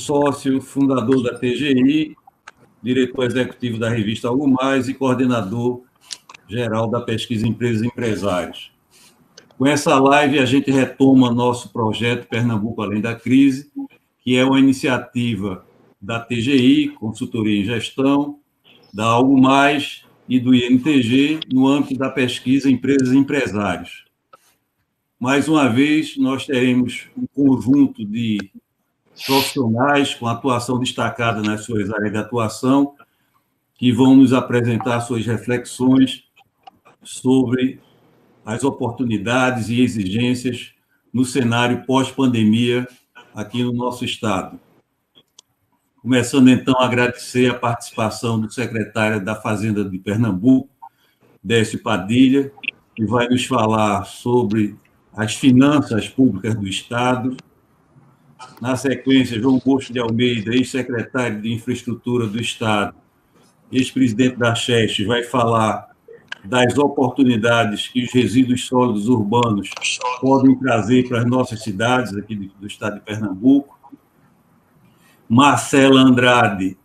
sócio, fundador da TGI, diretor executivo da revista Algo Mais e coordenador geral da pesquisa Empresas e Empresários. Com essa live, a gente retoma nosso projeto Pernambuco Além da Crise, que é uma iniciativa da TGI, Consultoria em Gestão, da Algo Mais e do INTG, no âmbito da pesquisa Empresas e Empresários. Mais uma vez, nós teremos um conjunto de profissionais com atuação destacada nas suas áreas de atuação, que vão nos apresentar suas reflexões sobre as oportunidades e exigências no cenário pós-pandemia aqui no nosso estado. Começando, então, a agradecer a participação do secretário da Fazenda de Pernambuco, Décio Padilha, que vai nos falar sobre as finanças públicas do estado. Na sequência, João Bosco de Almeida, ex-secretário de Infraestrutura do estado, ex-presidente da CHEST, vai falar das oportunidades que os resíduos sólidos urbanos podem trazer para as nossas cidades aqui do estado de Pernambuco. Marcela Andrade,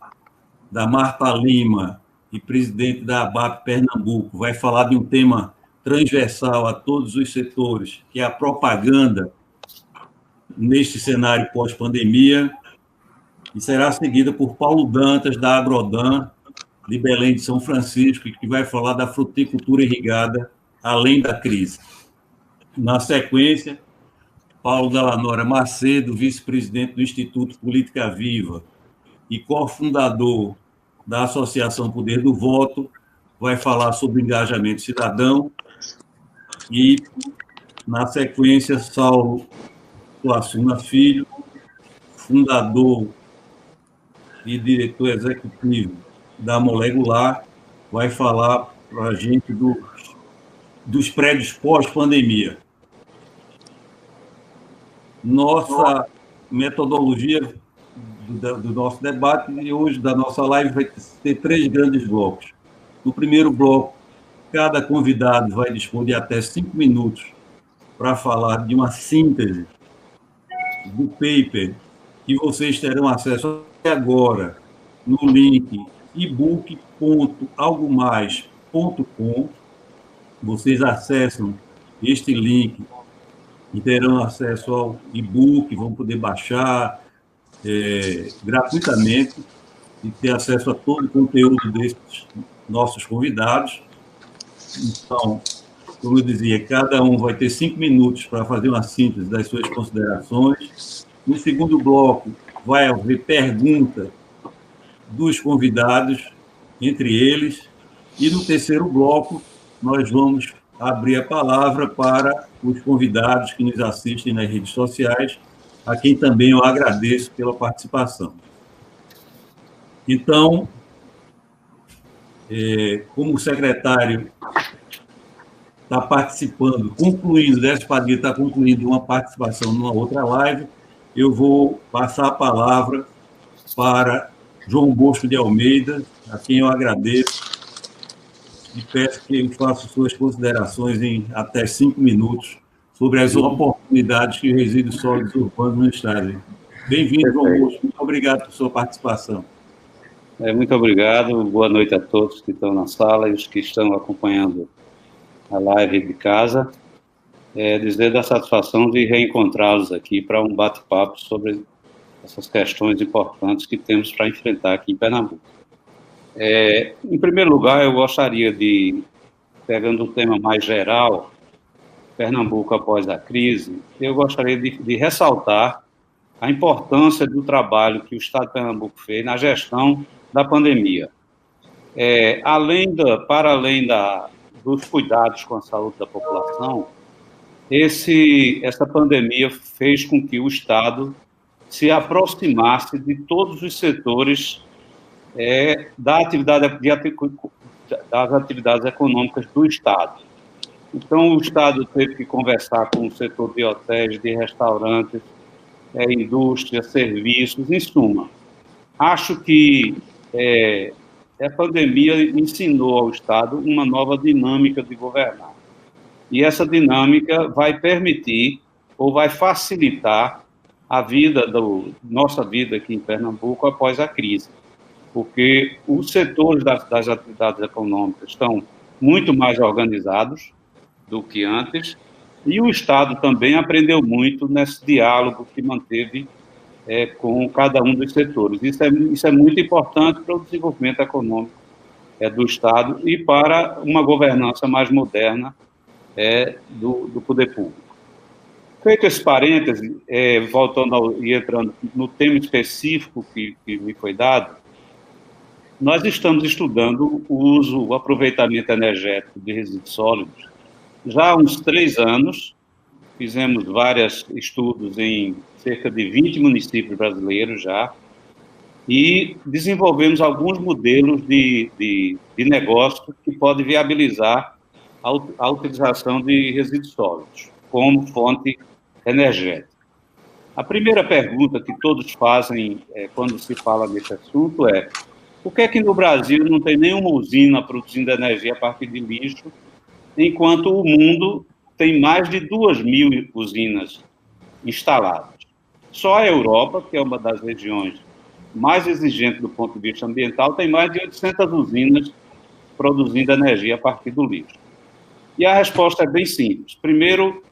da Marta Lima, e presidente da ABAP Pernambuco, vai falar de um tema transversal a todos os setores, que é a propaganda neste cenário pós-pandemia, e será seguida por Paulo Dantas, da Agrodan, de Belém de São Francisco, que vai falar da fruticultura irrigada além da crise. Na sequência, Paulo Dallanora Macedo, vice-presidente do Instituto Política Viva e cofundador da Associação Poder do Voto, vai falar sobre engajamento cidadão. E, na sequência, Saulo Suassuna Filho, fundador e diretor executivo da Molecular, vai falar para a gente dos prédios pós-pandemia. Nossa metodologia do nosso debate e hoje da nossa live vai ter 3 grandes blocos. No primeiro bloco, cada convidado vai dispor de até 5 minutos para falar de uma síntese do paper que vocês terão acesso até agora no link ebook.algomais.com. Vocês acessam este link e terão acesso ao e-book, vão poder baixar gratuitamente e ter acesso a todo o conteúdo desses nossos convidados. Então, como eu dizia, cada um vai ter 5 minutos para fazer uma síntese das suas considerações. No segundo bloco, vai haver pergunta dos convidados, entre eles, e no terceiro bloco, nós vamos abrir a palavra para os convidados que nos assistem nas redes sociais, a quem também eu agradeço pela participação. Então, como o secretário está participando, concluindo, Décio Padilha está concluindo uma participação numa outra live, eu vou passar a palavra para João Bosco de Almeida, a quem eu agradeço, e peço que ele faça suas considerações em até 5 minutos sobre as oportunidades que os resíduos sólidos urbanos nos trazem. Bem-vindo, João Bosco. Muito obrigado por sua participação. Muito obrigado. Boa noite a todos que estão na sala e os que estão acompanhando a live de casa. Dizer da satisfação de reencontrá-los aqui para um bate-papo sobre essas questões importantes que temos para enfrentar aqui em Pernambuco. Em primeiro lugar, eu gostaria de, pegando um tema mais geral, Pernambuco após a crise, eu gostaria de ressaltar a importância do trabalho que o Estado de Pernambuco fez na gestão da pandemia. Para além dos cuidados com a saúde da população, essa pandemia fez com que o Estado se aproximasse de todos os setores das atividades econômicas do Estado. Então, o Estado teve que conversar com o setor de hotéis, de restaurantes, indústria, serviços, em suma. Acho que a pandemia ensinou ao Estado uma nova dinâmica de governar. E essa dinâmica vai permitir ou vai facilitar nossa vida aqui em Pernambuco após a crise, porque os setores das atividades econômicas estão muito mais organizados do que antes, e o Estado também aprendeu muito nesse diálogo que manteve com cada um dos setores. Isso é muito importante para o desenvolvimento econômico do Estado e para uma governança mais moderna do poder público. Feito esse parêntese, voltando e entrando no tema específico que me foi dado, nós estamos estudando o aproveitamento energético de resíduos sólidos já há uns 3 anos. Fizemos vários estudos em cerca de 20 municípios brasileiros já, e desenvolvemos alguns modelos de negócio que podem viabilizar a utilização de resíduos sólidos como fonte energética. A primeira pergunta que todos fazem quando se fala desse assunto é: por que é que no Brasil não tem nenhuma usina produzindo energia a partir de lixo, enquanto o mundo tem mais de 2.000 usinas instaladas? Só a Europa, que é uma das regiões mais exigentes do ponto de vista ambiental, tem mais de 800 usinas produzindo energia a partir do lixo. E a resposta é bem simples. Primeiro,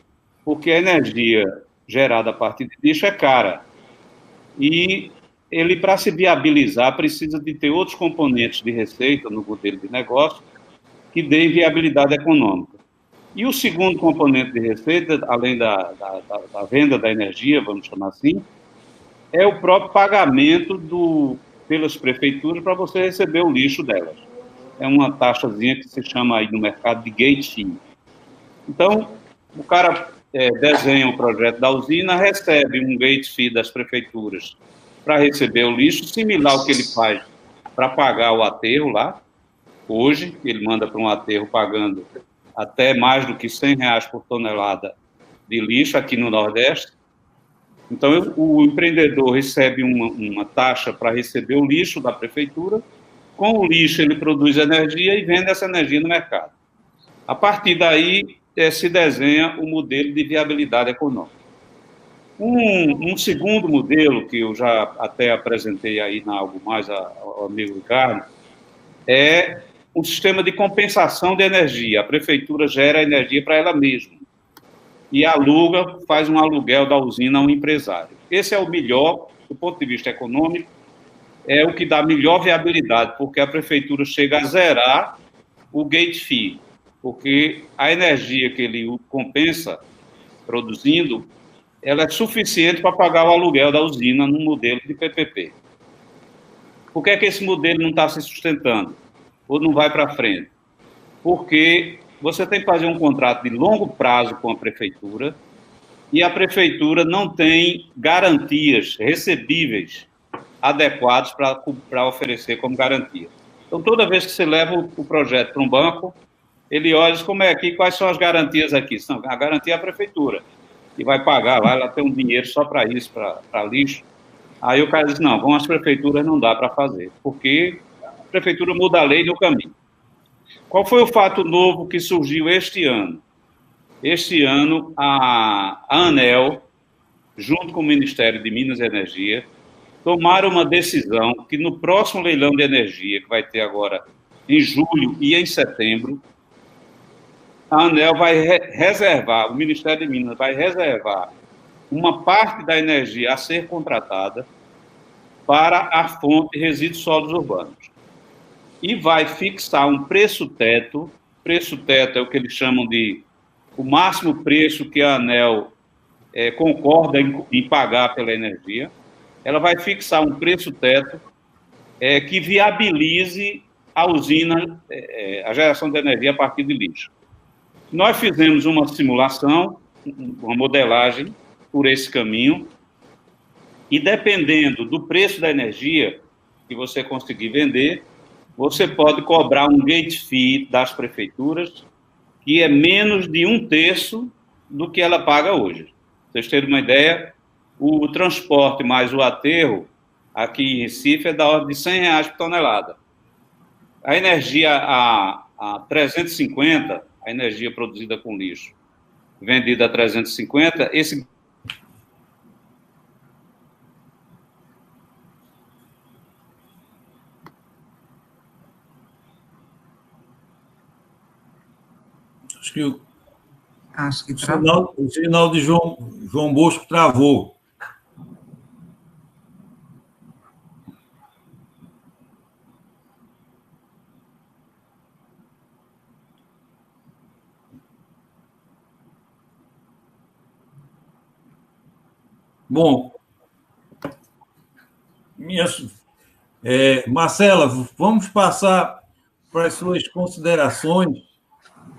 porque a energia gerada a partir de lixo é cara. E ele, para se viabilizar, precisa de ter outros componentes de receita no modelo de negócio que deem viabilidade econômica. E o segundo componente de receita, além da venda da energia, vamos chamar assim, é o próprio pagamento pelas prefeituras para você receber o lixo delas. É uma taxazinha que se chama aí no mercado de gate fee. Então, o cara desenha o projeto da usina, recebe um gate fee das prefeituras para receber o lixo, similar ao que ele faz para pagar o aterro lá. Hoje, ele manda para um aterro pagando até mais do que R$100 por tonelada de lixo aqui no Nordeste. Então, o empreendedor recebe uma taxa para receber o lixo da prefeitura. Com o lixo, ele produz energia e vende essa energia no mercado. A partir daí, se desenha o modelo de viabilidade econômica. Um segundo modelo, que eu já até apresentei aí na Algo Mais ao amigo Ricardo, é um sistema de compensação de energia. A prefeitura gera energia para ela mesma e aluga, faz um aluguel da usina a um empresário. Esse é o melhor, do ponto de vista econômico, é o que dá melhor viabilidade, porque a prefeitura chega a zerar o gate fee, porque a energia que ele compensa produzindo, ela é suficiente para pagar o aluguel da usina num modelo de PPP. Por que é que esse modelo não está se sustentando? Ou não vai para frente? Porque você tem que fazer um contrato de longo prazo com a prefeitura e a prefeitura não tem garantias recebíveis adequadas para oferecer como garantia. Então, toda vez que você leva o projeto para um banco, ele olha como é aqui, quais são as garantias aqui? A garantia é a prefeitura, que vai pagar lá, ela tem um dinheiro só para isso, para lixo. Aí o cara diz, não, com as prefeituras não dá para fazer, porque a prefeitura muda a lei no caminho. Qual foi o fato novo que surgiu este ano? Este ano, a ANEEL, junto com o Ministério de Minas e Energia, tomaram uma decisão que no próximo leilão de energia, que vai ter agora em julho e em setembro, a ANEEL vai reservar, o Ministério de Minas vai reservar uma parte da energia a ser contratada para a fonte de resíduos sólidos urbanos. E vai fixar um preço-teto é o que eles chamam de o máximo preço que a ANEEL concorda em pagar pela energia. Ela vai fixar um preço-teto que viabilize a usina, a geração de energia a partir de lixo. Nós fizemos uma simulação, uma modelagem por esse caminho, e dependendo do preço da energia que você conseguir vender, você pode cobrar um gate fee das prefeituras, que é menos de 1/3 do que ela paga hoje. Pra vocês terem uma ideia, o transporte mais o aterro, aqui em Recife, é da ordem de R$100 por tonelada. A energia a 350, a energia produzida com lixo, vendida a 350, esse Acho que Acho que travou. O sinal de João Bosco travou. Bom, Marcela, vamos passar para as suas considerações.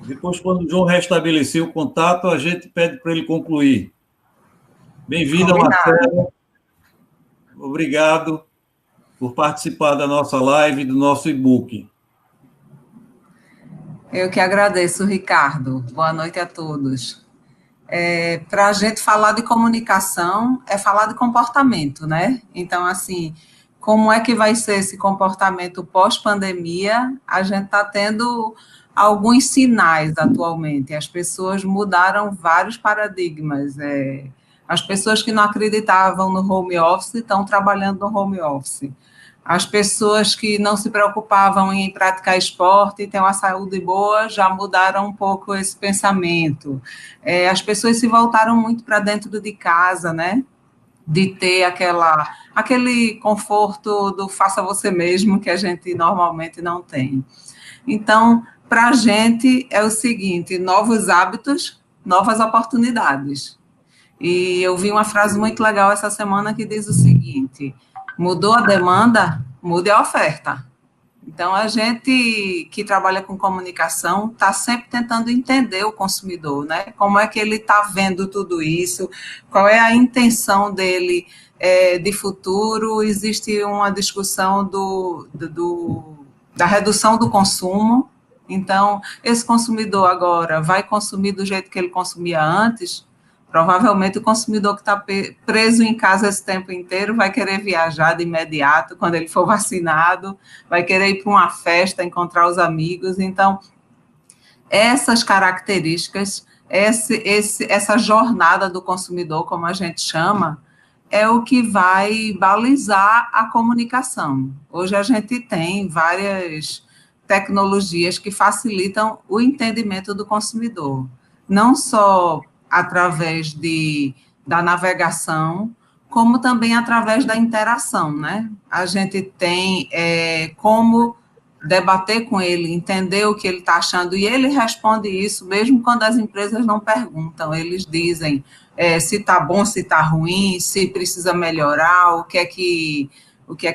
Depois, quando o João restabelecer o contato, a gente pede para ele concluir. Bem-vinda, Marcela. Obrigado por participar da nossa live, do nosso e-book. Eu que agradeço, Ricardo. Boa noite a todos. Para a gente falar de comunicação, é falar de comportamento, né? Então, assim, como é que vai ser esse comportamento pós-pandemia? A gente está tendo alguns sinais atualmente. As pessoas mudaram vários paradigmas. As pessoas que não acreditavam no home office estão trabalhando no home office. As pessoas que não se preocupavam em praticar esporte e ter uma saúde boa já mudaram um pouco esse pensamento. As pessoas se voltaram muito para dentro de casa, né? De ter aquele conforto do faça você mesmo que a gente normalmente não tem. Então, para a gente é o seguinte: novos hábitos, novas oportunidades. E eu vi uma frase muito legal essa semana que diz o seguinte: mudou a demanda, mude a oferta. Então, a gente que trabalha com comunicação está sempre tentando entender o consumidor, né? Como é que ele está vendo tudo isso, qual é a intenção dele de futuro. Existe uma discussão da redução do consumo. Então, esse consumidor agora vai consumir do jeito que ele consumia antes? Provavelmente o consumidor que está preso em casa esse tempo inteiro vai querer viajar de imediato quando ele for vacinado, vai querer ir para uma festa, encontrar os amigos. Então, essas características, essa jornada do consumidor, como a gente chama, é o que vai balizar a comunicação. Hoje a gente tem várias tecnologias que facilitam o entendimento do consumidor, não só através da navegação, como também através da interação, né? A gente tem como debater com ele, entender o que ele está achando, e ele responde isso, mesmo quando as empresas não perguntam, eles dizem se está bom, se está ruim, se precisa melhorar, o que é que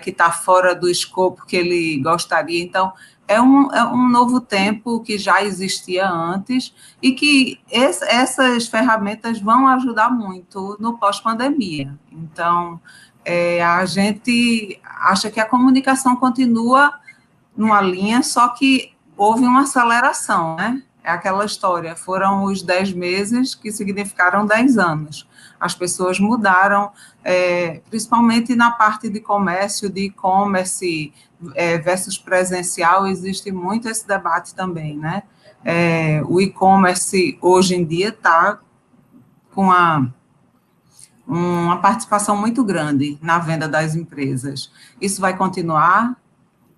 está fora do escopo que ele gostaria. Então, é um novo tempo que já existia antes e que essas ferramentas vão ajudar muito no pós-pandemia. Então, a gente acha que a comunicação continua numa linha, só que houve uma aceleração, né? É aquela história, foram os 10 meses que significaram 10 anos. As pessoas mudaram, principalmente na parte de comércio, de e-commerce versus presencial, existe muito esse debate também, né? O e-commerce, hoje em dia, está com uma participação muito grande na venda das empresas. Isso vai continuar?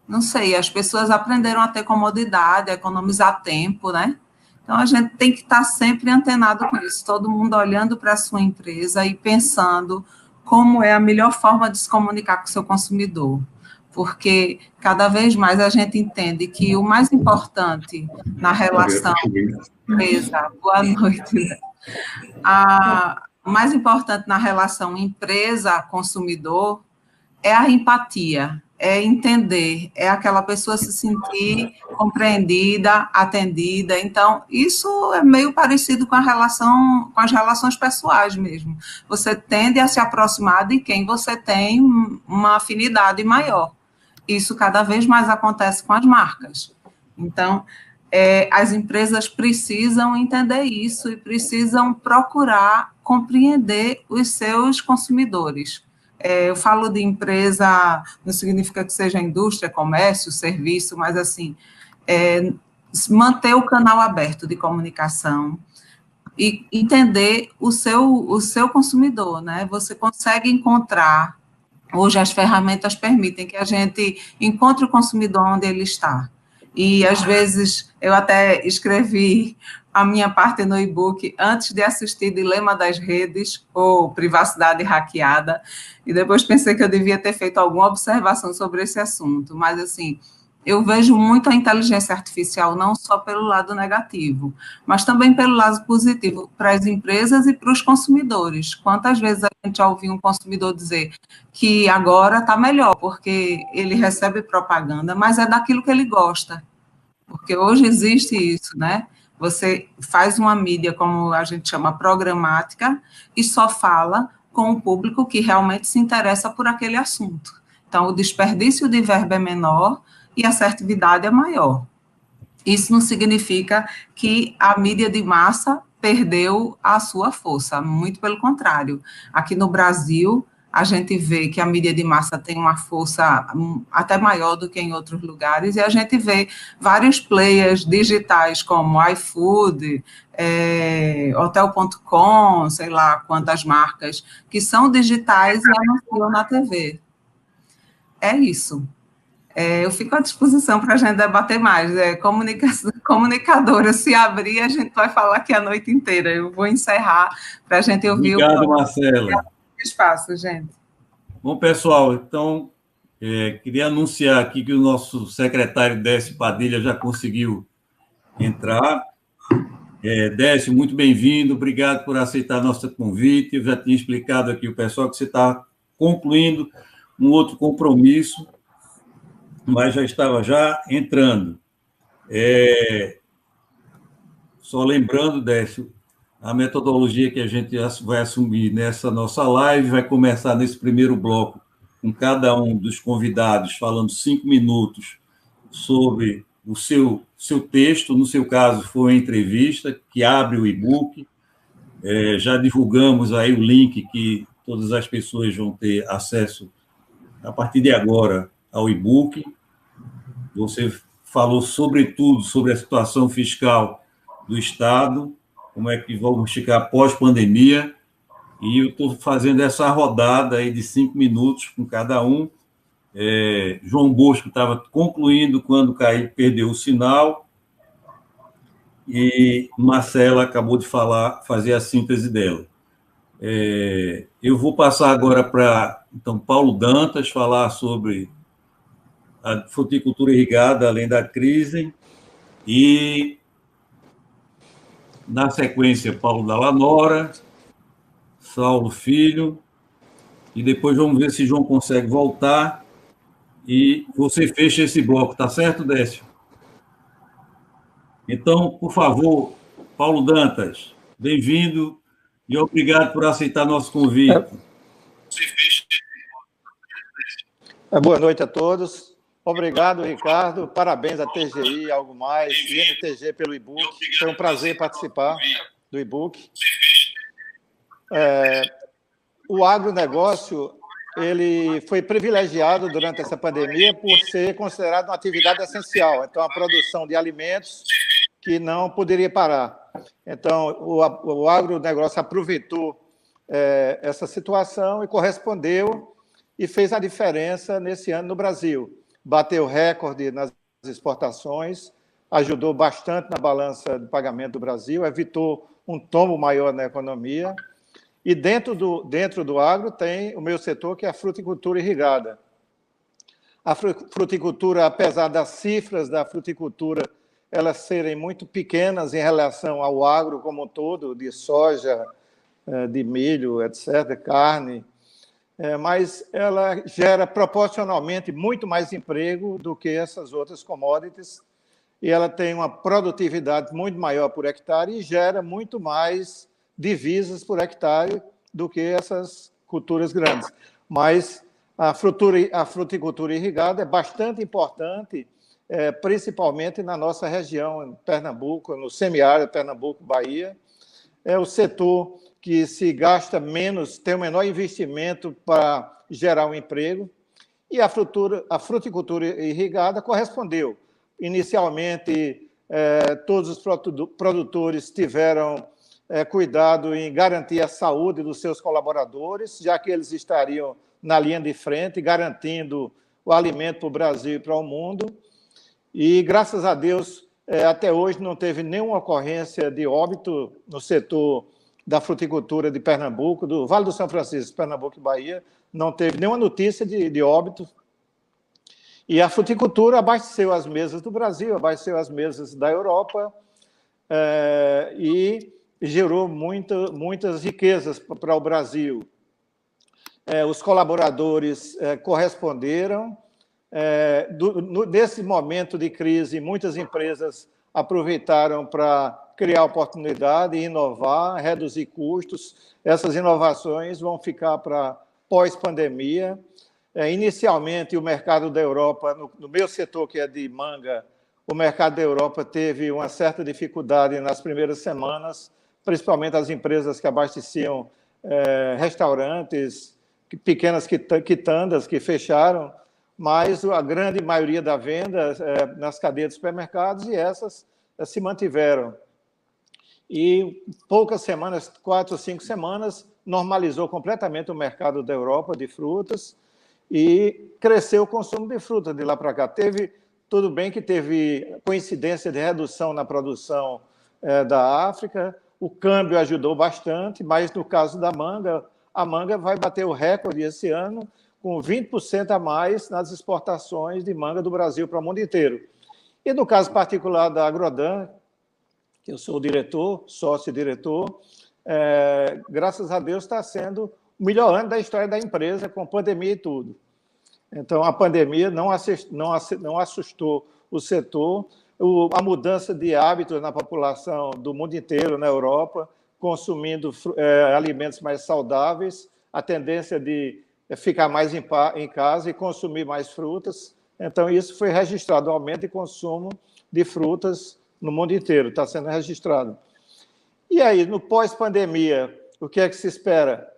Não sei, as pessoas aprenderam a ter comodidade, a economizar tempo, né? Então, a gente tem que estar sempre antenado com isso, todo mundo olhando para a sua empresa e pensando como é a melhor forma de se comunicar com o seu consumidor, porque cada vez mais a gente entende que o mais importante na relação empresa, boa noite, né? O mais importante na relação empresa-consumidor é a empatia, é entender, é aquela pessoa se sentir compreendida, atendida. Então, isso é meio parecido com com as relações pessoais mesmo. Você tende a se aproximar de quem você tem uma afinidade maior. Isso cada vez mais acontece com as marcas. Então, as empresas precisam entender isso e precisam procurar compreender os seus consumidores. Eu falo de empresa, não significa que seja indústria, comércio, serviço, mas assim, manter o canal aberto de comunicação e entender o seu consumidor, né? Você consegue encontrar, hoje as ferramentas permitem que a gente encontre o consumidor onde ele está. E, às vezes, eu até escrevi a minha parte no e-book antes de assistir Dilema das Redes ou Privacidade Hackeada, e depois pensei que eu devia ter feito alguma observação sobre esse assunto, mas assim, eu vejo muito a inteligência artificial não só pelo lado negativo, mas também pelo lado positivo para as empresas e para os consumidores. Quantas vezes a gente já ouviu um consumidor dizer que agora está melhor, porque ele recebe propaganda, mas é daquilo que ele gosta, porque hoje existe isso, né? Você faz uma mídia, como a gente chama, programática, e só fala com o público que realmente se interessa por aquele assunto. Então, o desperdício de verba é menor e a assertividade é maior. Isso não significa que a mídia de massa perdeu a sua força, muito pelo contrário. Aqui no Brasil, a gente vê que a mídia de massa tem uma força até maior do que em outros lugares, e a gente vê vários players digitais como iFood, Hotel.com, sei lá quantas marcas, que são digitais e anunciam na TV. É isso. Eu fico à disposição para a gente debater mais. Comunicadora, se abrir, a gente vai falar aqui a noite inteira. Eu vou encerrar para a gente ouvir Obrigado, Marcela. Espaço, gente. Bom, pessoal, então, queria anunciar aqui que o nosso secretário Décio Padilha já conseguiu entrar. Décio, muito bem-vindo, obrigado por aceitar nosso convite. Eu já tinha explicado aqui ao pessoal que você está concluindo um outro compromisso, mas já estava já entrando. Só lembrando, Décio, a metodologia que a gente vai assumir nessa nossa live vai começar nesse primeiro bloco, com cada um dos convidados falando 5 minutos sobre o seu texto. No seu caso, foi uma entrevista que abre o e-book. Já divulgamos aí o link que todas as pessoas vão ter acesso, a partir de agora, ao e-book. Você falou, sobretudo, sobre a situação fiscal do Estado, como é que vamos ficar pós-pandemia, e eu estou fazendo essa rodada aí de 5 minutos com cada um. João Bosco estava concluindo quando Kaique perdeu o sinal, e Marcela acabou de fazer a síntese dela. Eu vou passar agora para, então, Paulo Dantas falar sobre a fruticultura irrigada além da crise, e, na sequência, Paulo Dallanora, Saulo Filho, e depois vamos ver se João consegue voltar, e você fecha esse bloco, tá certo, Décio? Então, por favor, Paulo Dantas, bem-vindo e obrigado por aceitar nosso convite. Boa noite a todos. Obrigado, Ricardo. Parabéns à TGI, Algo Mais, e NTG pelo e-book. Foi um prazer participar do e-book. O agronegócio ele foi privilegiado durante essa pandemia por ser considerado uma atividade essencial. Então, a produção de alimentos que não poderia parar. Então, o agronegócio aproveitou essa situação e correspondeu e fez a diferença nesse ano no Brasil. Bateu recorde nas exportações, ajudou bastante na balança de pagamento do Brasil, evitou um tombo maior na economia. E dentro do agro tem o meu setor, que é a fruticultura irrigada. A fruticultura, apesar das cifras da fruticultura elas serem muito pequenas em relação ao agro como um todo, de soja, de milho, etc., carne, mas ela gera proporcionalmente muito mais emprego do que essas outras commodities, e ela tem uma produtividade muito maior por hectare e gera muito mais divisas por hectare do que essas culturas grandes. Mas a fruticultura irrigada é bastante importante, principalmente na nossa região, em Pernambuco, no semiárido Pernambuco, Bahia. É o setor que se gasta menos, tem o menor investimento para gerar um emprego, e a fruticultura irrigada correspondeu. Inicialmente, todos os produtores tiveram cuidado em garantir a saúde dos seus colaboradores, já que eles estariam na linha de frente, garantindo o alimento para o Brasil e para o mundo. E, graças a Deus, Até hoje não teve nenhuma ocorrência de óbito no setor da fruticultura de Pernambuco, do Vale do São Francisco, Pernambuco e Bahia, não teve nenhuma notícia de óbito. E a fruticultura abasteceu as mesas do Brasil, abasteceu as mesas da Europa e gerou muitas riquezas para o Brasil. Os colaboradores corresponderam. Nesse momento de crise, muitas empresas aproveitaram para criar oportunidade, inovar, reduzir custos. Essas inovações vão ficar para pós-pandemia. Inicialmente, o mercado da Europa, no meu setor, que é de manga, o mercado da Europa teve uma certa dificuldade nas primeiras semanas, principalmente as empresas que abasteciam restaurantes, pequenas quitandas que fecharam, mas a grande maioria da venda nas cadeias de supermercados, e essas se mantiveram. E poucas semanas, 4 ou 5 semanas, normalizou completamente o mercado da Europa de frutas e cresceu o consumo de fruta de lá para cá. Tudo bem que teve coincidência de redução na produção da África, o câmbio ajudou bastante, mas no caso da manga, a manga vai bater o recorde esse ano, com 20% a mais nas exportações de manga do Brasil para o mundo inteiro. E no caso particular da Agrodan, que eu sou o diretor, sócio-diretor, graças a Deus está sendo o melhor ano da história da empresa, com pandemia e tudo. Então, a pandemia não assustou o setor, a mudança de hábitos na população do mundo inteiro, na Europa, consumindo alimentos mais saudáveis, a tendência de ficar mais em casa e consumir mais frutas. Então, isso foi registrado, o aumento de consumo de frutas no mundo inteiro, está sendo registrado. E aí, no pós-pandemia, o que é que se espera?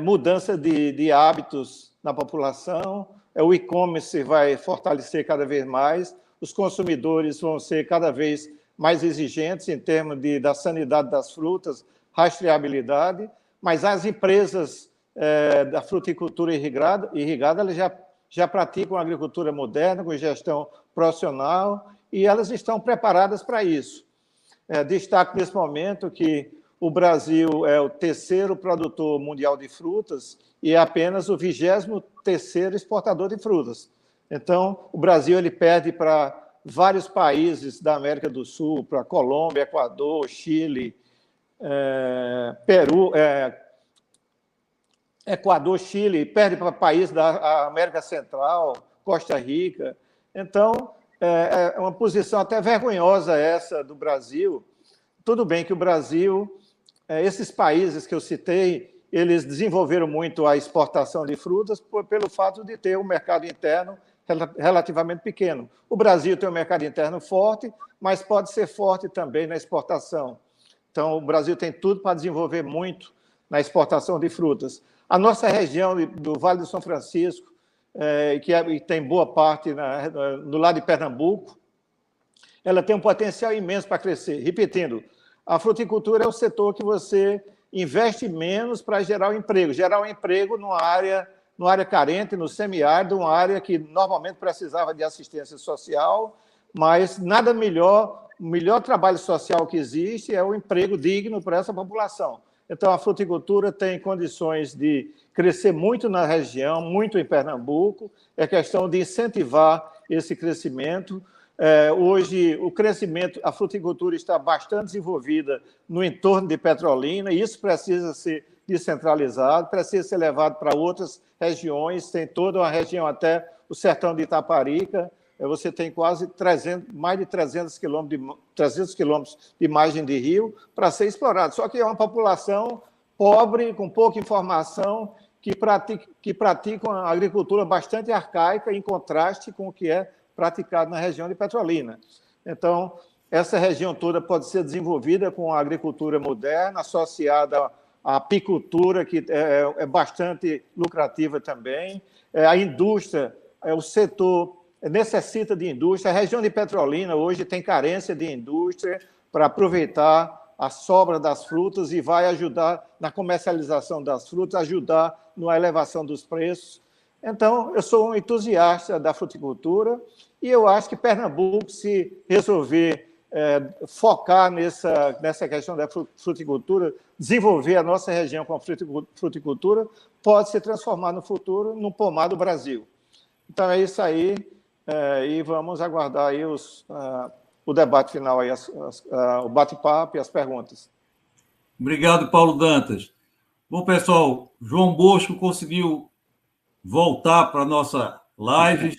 Mudança de hábitos na população, o e-commerce vai fortalecer cada vez mais, os consumidores vão ser cada vez mais exigentes em termos da sanidade das frutas, rastreabilidade, mas as empresas da fruticultura irrigada elas já praticam agricultura moderna, com gestão profissional, e elas estão preparadas para isso. Destaco nesse momento que o Brasil é o 3º produtor mundial de frutas e é apenas o 23º exportador de frutas. Então, o Brasil ele perde para vários países da América do Sul, para Colômbia, Equador, Chile, Peru, Equador, Chile, perde para países da América Central, Costa Rica. Então, é uma posição até vergonhosa essa do Brasil. Tudo bem que o Brasil, esses países que eu citei, eles desenvolveram muito a exportação de frutas pelo fato de ter um mercado interno relativamente pequeno. O Brasil tem um mercado interno forte, mas pode ser forte também na exportação. Então, o Brasil tem tudo para desenvolver muito na exportação de frutas. A nossa região do Vale do São Francisco, que tem boa parte no lado de Pernambuco, ela tem um potencial imenso para crescer. Repetindo, a fruticultura é o setor que você investe menos para gerar um emprego numa área carente, no semiárido, uma área que normalmente precisava de assistência social, mas nada melhor, o melhor trabalho social que existe é o emprego digno para essa população. Então, a fruticultura tem condições de crescer muito na região, muito em Pernambuco, é questão de incentivar esse crescimento. Hoje, o crescimento, a fruticultura está bastante desenvolvida no entorno de Petrolina, e isso precisa ser descentralizado, precisa ser levado para outras regiões, tem toda uma região até o sertão de Itaparica, você tem quase mais de 300 quilômetros de margem de rio para ser explorado. Só que é uma população pobre, com pouca informação, que praticam a agricultura bastante arcaica, em contraste com o que é praticado na região de Petrolina. Então, essa região toda pode ser desenvolvida com a agricultura moderna, associada à apicultura, que é bastante lucrativa também. A indústria, o setor necessita de indústria. A região de Petrolina hoje tem carência de indústria para aproveitar a sobra das frutas e vai ajudar na comercialização das frutas, ajudar na elevação dos preços. Então, eu sou um entusiasta da fruticultura e eu acho que Pernambuco, se resolver focar nessa questão da fruticultura, desenvolver a nossa região com a fruticultura, pode se transformar no futuro num pomar do Brasil. Então, é isso aí, e vamos aguardar aí o debate final, aí, o bate-papo e as perguntas. Obrigado, Paulo Dantas. Bom, pessoal, João Bosco conseguiu voltar para a nossa live.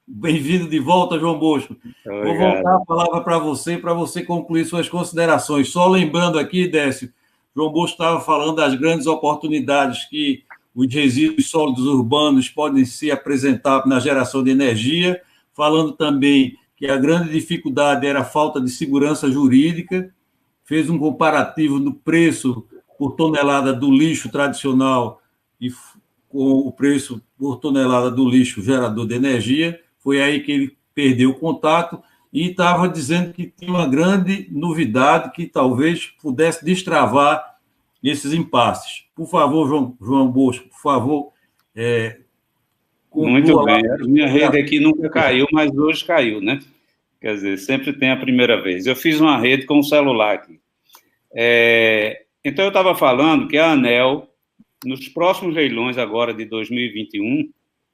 Bem-vindo de volta, João Bosco. Obrigado. Vou voltar a palavra para você concluir suas considerações. Só lembrando aqui, Décio, João Bosco estava falando das grandes oportunidades que os resíduos sólidos urbanos podem se apresentar na geração de energia, falando também que a grande dificuldade era a falta de segurança jurídica, fez um comparativo do preço por tonelada do lixo tradicional e com o preço por tonelada do lixo gerador de energia. Foi aí que ele perdeu o contato e estava dizendo que tinha uma grande novidade que talvez pudesse destravar esses impasses. Por favor, João Bosco, por favor. Muito bem. A minha rede aqui nunca caiu, mas hoje caiu, né? Quer dizer, sempre tem a primeira vez. Eu fiz uma rede com o celular aqui. Então, eu estava falando que a ANEEL, nos próximos leilões agora de 2021,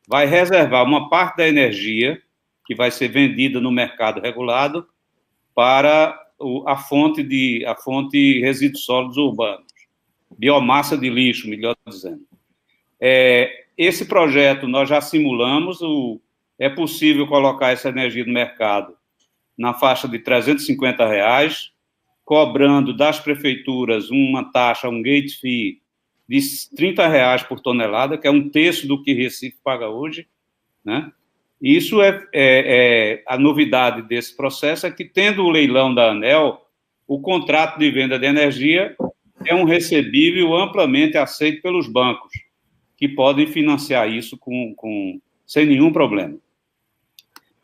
vai reservar uma parte da energia que vai ser vendida no mercado regulado para a fonte resíduos sólidos urbanos, biomassa de lixo, melhor dizendo. Esse projeto nós já simulamos, é possível colocar essa energia no mercado na faixa de R$350, cobrando das prefeituras uma taxa, um gate fee de R$30 por tonelada, que é um terço do que Recife paga hoje, né? Isso a novidade desse processo é que, tendo o leilão da ANEEL, o contrato de venda de energia é um recebível amplamente aceito pelos bancos, que podem financiar isso sem nenhum problema.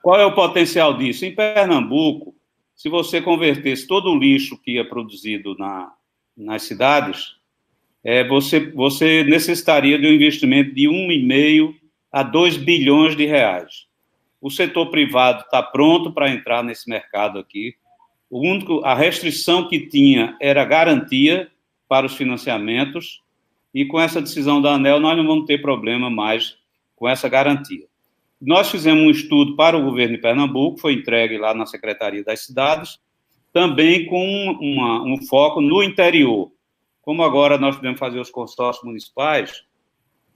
Qual é o potencial disso? Em Pernambuco, se você convertesse todo o lixo que é produzido nas cidades, você necessitaria de um investimento de 1,5 a 2 bilhões de reais. O setor privado está pronto para entrar nesse mercado aqui. A restrição que tinha era garantia para os financiamentos, e com essa decisão da ANEEL nós não vamos ter problema mais com essa garantia. Nós fizemos um estudo para o governo de Pernambuco, foi entregue lá na Secretaria das Cidades, também com um foco no interior. Como agora nós podemos fazer os consórcios municipais,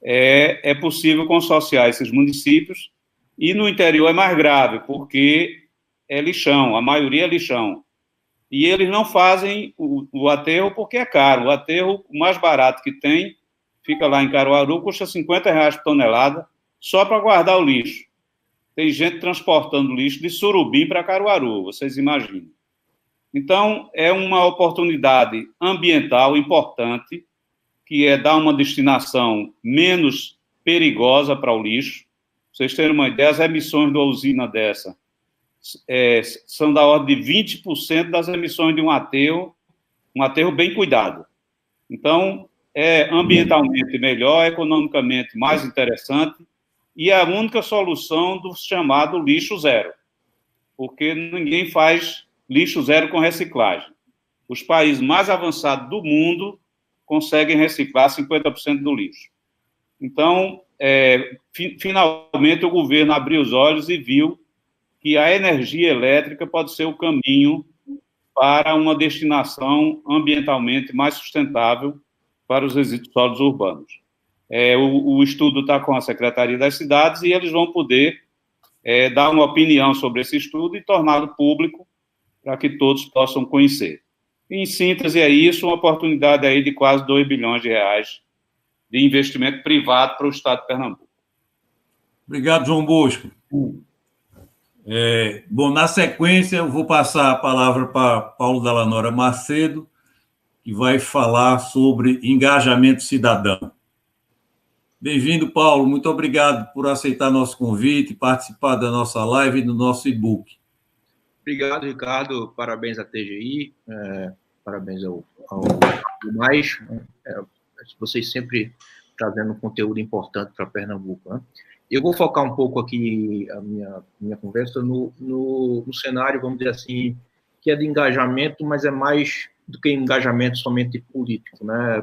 é possível consorciar esses municípios, e no interior é mais grave, porque é lixão, a maioria é lixão. E eles não fazem o aterro porque é caro. O aterro, o mais barato que tem, fica lá em Caruaru, custa R$50 por tonelada, só para guardar o lixo. Tem gente transportando lixo de Surubim para Caruaru, vocês imaginem. Então, é uma oportunidade ambiental importante, que é dar uma destinação menos perigosa para o lixo. Pra vocês terem uma ideia, as emissões de uma usina dessa são da ordem de 20% das emissões de um aterro bem cuidado. Então, é ambientalmente melhor, economicamente mais interessante, e é a única solução do chamado lixo zero, porque ninguém faz lixo zero com reciclagem. Os países mais avançados do mundo conseguem reciclar 50% do lixo. Então, finalmente, o governo abriu os olhos e viu que a energia elétrica pode ser o caminho para uma destinação ambientalmente mais sustentável para os resíduos sólidos urbanos. O estudo está com a Secretaria das Cidades e eles vão poder dar uma opinião sobre esse estudo e torná-lo público para que todos possam conhecer. Em síntese, é isso, uma oportunidade aí de quase 2 bilhões de reais de investimento privado para o Estado de Pernambuco. Obrigado, João Bosco. Bom, na sequência, eu vou passar a palavra para Paulo Dallanora Macedo, que vai falar sobre engajamento cidadão. Bem-vindo, Paulo. Muito obrigado por aceitar nosso convite, participar da nossa live e do nosso e-book. Obrigado, Ricardo. Parabéns à TGI, parabéns ao mais. Vocês sempre trazendo um conteúdo importante para Pernambuco, né? Eu vou focar um pouco aqui a minha conversa no cenário, vamos dizer assim, que é de engajamento, mas é mais do que engajamento somente político, né?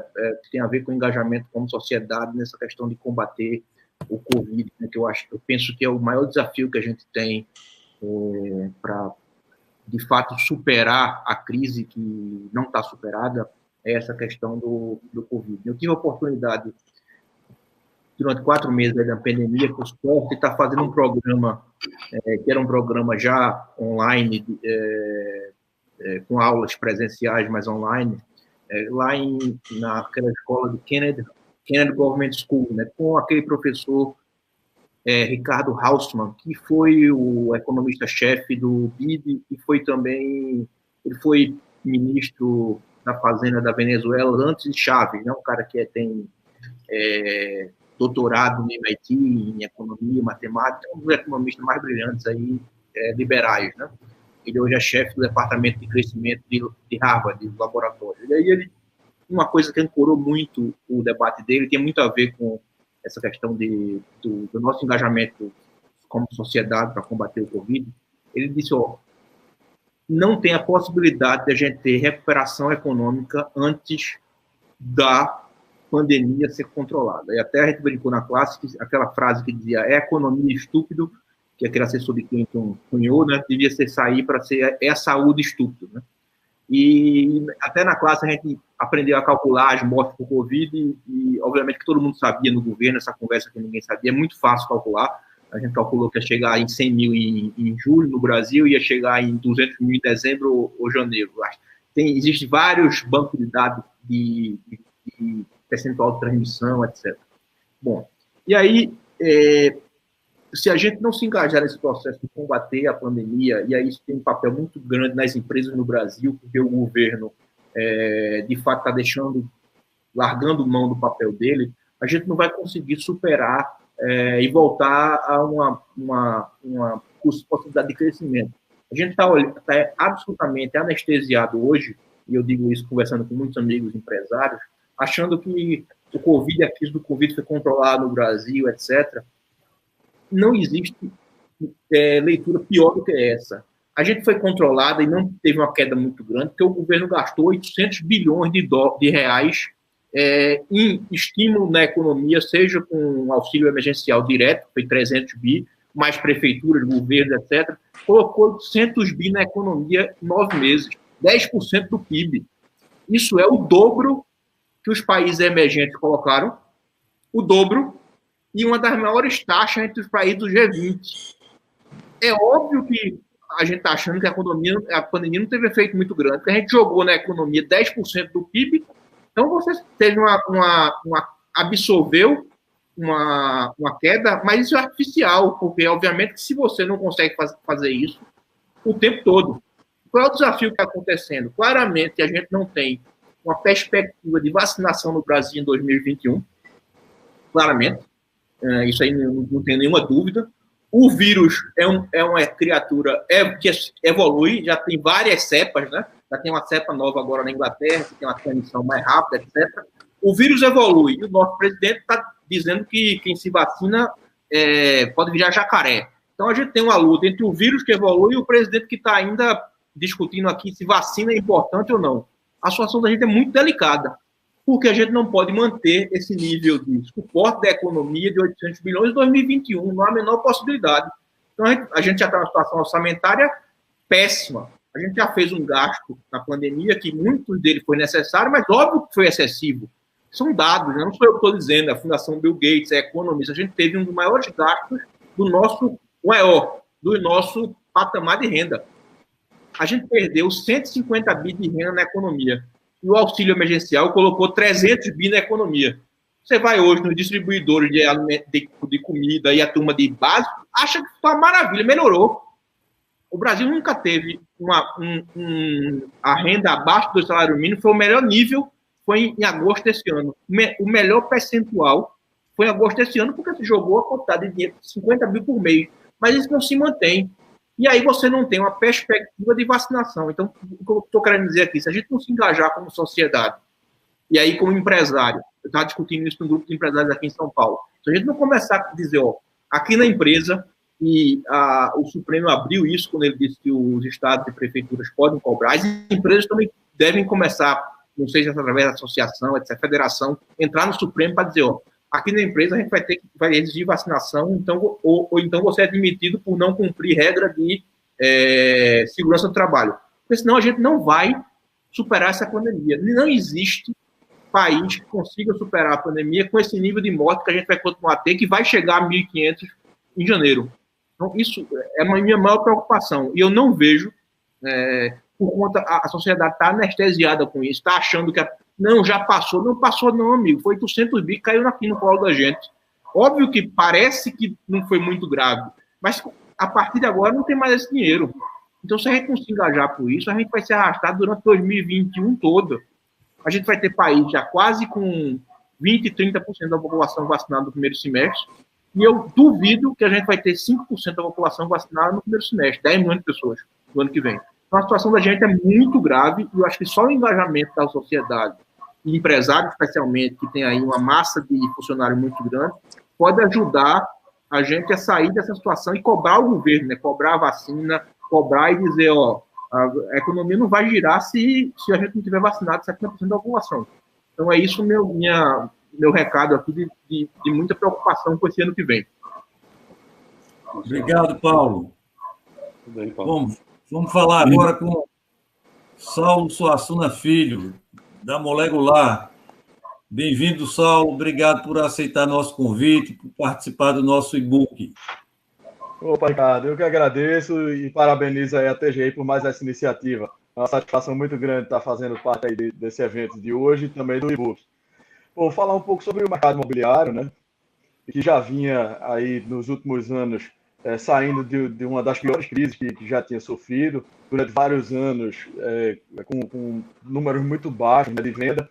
Tem a ver com engajamento como sociedade nessa questão de combater o Covid, né? Que eu penso que é o maior desafio que a gente tem para, de fato, superar a crise que não está superada, é essa questão do Covid. Eu tive a oportunidade, durante 4 meses da pandemia, por sorte, estar fazendo um programa, que era um programa já online, com aulas presenciais, mas online, lá naquela escola do Kennedy Government School, né, com aquele professor Ricardo Hausmann, que foi o economista-chefe do BID e ele foi ministro da Fazenda da Venezuela antes de Chávez, né, um cara que tem doutorado no MIT em economia, matemática, um dos economistas mais brilhantes aí, liberais, né? Ele hoje é chefe do departamento de crescimento de Harvard, do laboratório. E aí uma coisa que ancorou muito o debate dele tem muito a ver com essa questão do nosso engajamento como sociedade para combater o Covid. Ele disse, não tem a possibilidade de a gente ter recuperação econômica antes da pandemia ser controlada. E até a gente brincou na classe, aquela frase que dizia, economia estúpido, que aquele assessor de Clinton cunhou, né, devia sair para ser a saúde estúpido, né? E até na classe a gente aprendeu a calcular as mortes por Covid e obviamente que todo mundo sabia no governo, essa conversa que ninguém sabia, é muito fácil calcular. A gente calculou que ia chegar em 100 mil em julho no Brasil, ia chegar em 200 mil em dezembro ou janeiro. Existem vários bancos de dados de percentual de transmissão, etc. Bom, e aí, se a gente não se engajar nesse processo de combater a pandemia, e aí isso tem um papel muito grande nas empresas no Brasil, porque o governo, de fato, está largando mão do papel dele, a gente não vai conseguir superar e voltar a uma possibilidade de crescimento. A gente está absolutamente anestesiado hoje, e eu digo isso conversando com muitos amigos empresários, achando que o Covid, a crise do Covid foi controlada no Brasil, etc. Não existe leitura pior do que essa. A gente foi controlada e não teve uma queda muito grande, porque o governo gastou 800 bilhões de reais em estímulo na economia, seja com auxílio emergencial direto, foi 300 bi, mais prefeituras, governos, etc. Colocou 800 bi na economia em 9 meses, 10% do PIB. Isso é o dobro que os países emergentes colocaram, o dobro, e uma das maiores taxas entre os países do G20. É óbvio que a gente está achando que a pandemia não teve efeito muito grande, porque a gente jogou na economia 10% do PIB, então você teve absorveu uma queda, mas isso é artificial, porque obviamente que se você não consegue fazer isso o tempo todo. Qual é o desafio que está acontecendo? Claramente a gente não tem uma perspectiva de vacinação no Brasil em 2021, claramente, isso aí não tem nenhuma dúvida. O vírus é uma criatura que evolui, já tem várias cepas, né? Já tem uma cepa nova agora na Inglaterra, que tem uma transmissão mais rápida, etc. O vírus evolui, e o nosso presidente está dizendo que quem se vacina pode virar jacaré. Então a gente tem uma luta entre o vírus que evolui e o presidente que está ainda discutindo aqui se vacina é importante ou não. A situação da gente é muito delicada, porque a gente não pode manter esse nível de suporte da economia de 800 bilhões em 2021, não há a menor possibilidade. Então, a gente já está numa situação orçamentária péssima. A gente já fez um gasto na pandemia, que muitos dele foi necessário, mas óbvio que foi excessivo. São dados, né? Não sou eu que estou dizendo, a Fundação Bill Gates, é economista. A gente teve um dos maiores gastos do nosso patamar de renda. A gente perdeu 150 bi de renda na economia. E o auxílio emergencial colocou 300 bi na economia. Você vai hoje nos distribuidores de comida e a turma de básico, acha que foi uma maravilha, melhorou. O Brasil nunca teve a renda abaixo do salário mínimo, foi o melhor nível, foi em agosto desse ano. O melhor percentual foi em agosto desse ano, porque se jogou a quantidade de dinheiro, 50 mil por mês. Mas isso não se mantém. E aí você não tem uma perspectiva de vacinação. Então, o que eu estou querendo dizer aqui, se a gente não se engajar como sociedade, e aí como empresário, eu estava discutindo isso com um grupo de empresários aqui em São Paulo, se a gente não começar a dizer, Aqui na empresa, e o Supremo abriu isso quando ele disse que os estados e prefeituras podem cobrar, as empresas também devem começar, não sei se através da associação, etc., federação, entrar no Supremo para dizer, ó, aqui na empresa a gente vai exigir vacinação, então, ou então você é demitido por não cumprir regra de segurança do trabalho. Porque senão a gente não vai superar essa pandemia. Não existe país que consiga superar a pandemia com esse nível de morte que a gente vai continuar a ter, que vai chegar a 1.500 em janeiro. Então, isso é a minha maior preocupação. E eu não vejo, por conta, a sociedade está anestesiada com isso, está achando que não, já passou. Não passou não, amigo. Foi 800 bi, caiu aqui no colo da gente. Óbvio que parece que não foi muito grave, mas a partir de agora não tem mais esse dinheiro. Então, se a gente não se engajar por isso, a gente vai se arrastar durante 2021 todo. A gente vai ter país já quase com 20%, 30% da população vacinada no primeiro semestre, e eu duvido que a gente vai ter 5% da população vacinada no primeiro semestre, 10 milhões de pessoas no ano que vem. Então, a situação da gente é muito grave, e eu acho que só o engajamento da sociedade, e empresários especialmente, que tem aí uma massa de funcionários muito grande, pode ajudar a gente a sair dessa situação e cobrar o governo, né? Cobrar a vacina, cobrar e dizer, ó, a economia não vai girar se a gente não tiver vacinado 70% da população. Então, é isso meu recado aqui de muita preocupação com esse ano que vem. Obrigado, Paulo. Tudo bem, Paulo. Vamos falar agora com Saulo Suassuna Filho, da Molecular. Bem-vindo, Saulo. Obrigado por aceitar nosso convite, por participar do nosso e-book. Opa, Ricardo, eu que agradeço e parabenizo aí a TGI por mais essa iniciativa. É uma satisfação muito grande estar fazendo parte aí desse evento de hoje e também do e-book. Vou falar um pouco sobre o mercado imobiliário, né? Que já vinha aí nos últimos anos saindo de uma das piores crises que já tinha sofrido durante vários anos, com números muito baixos, né, de venda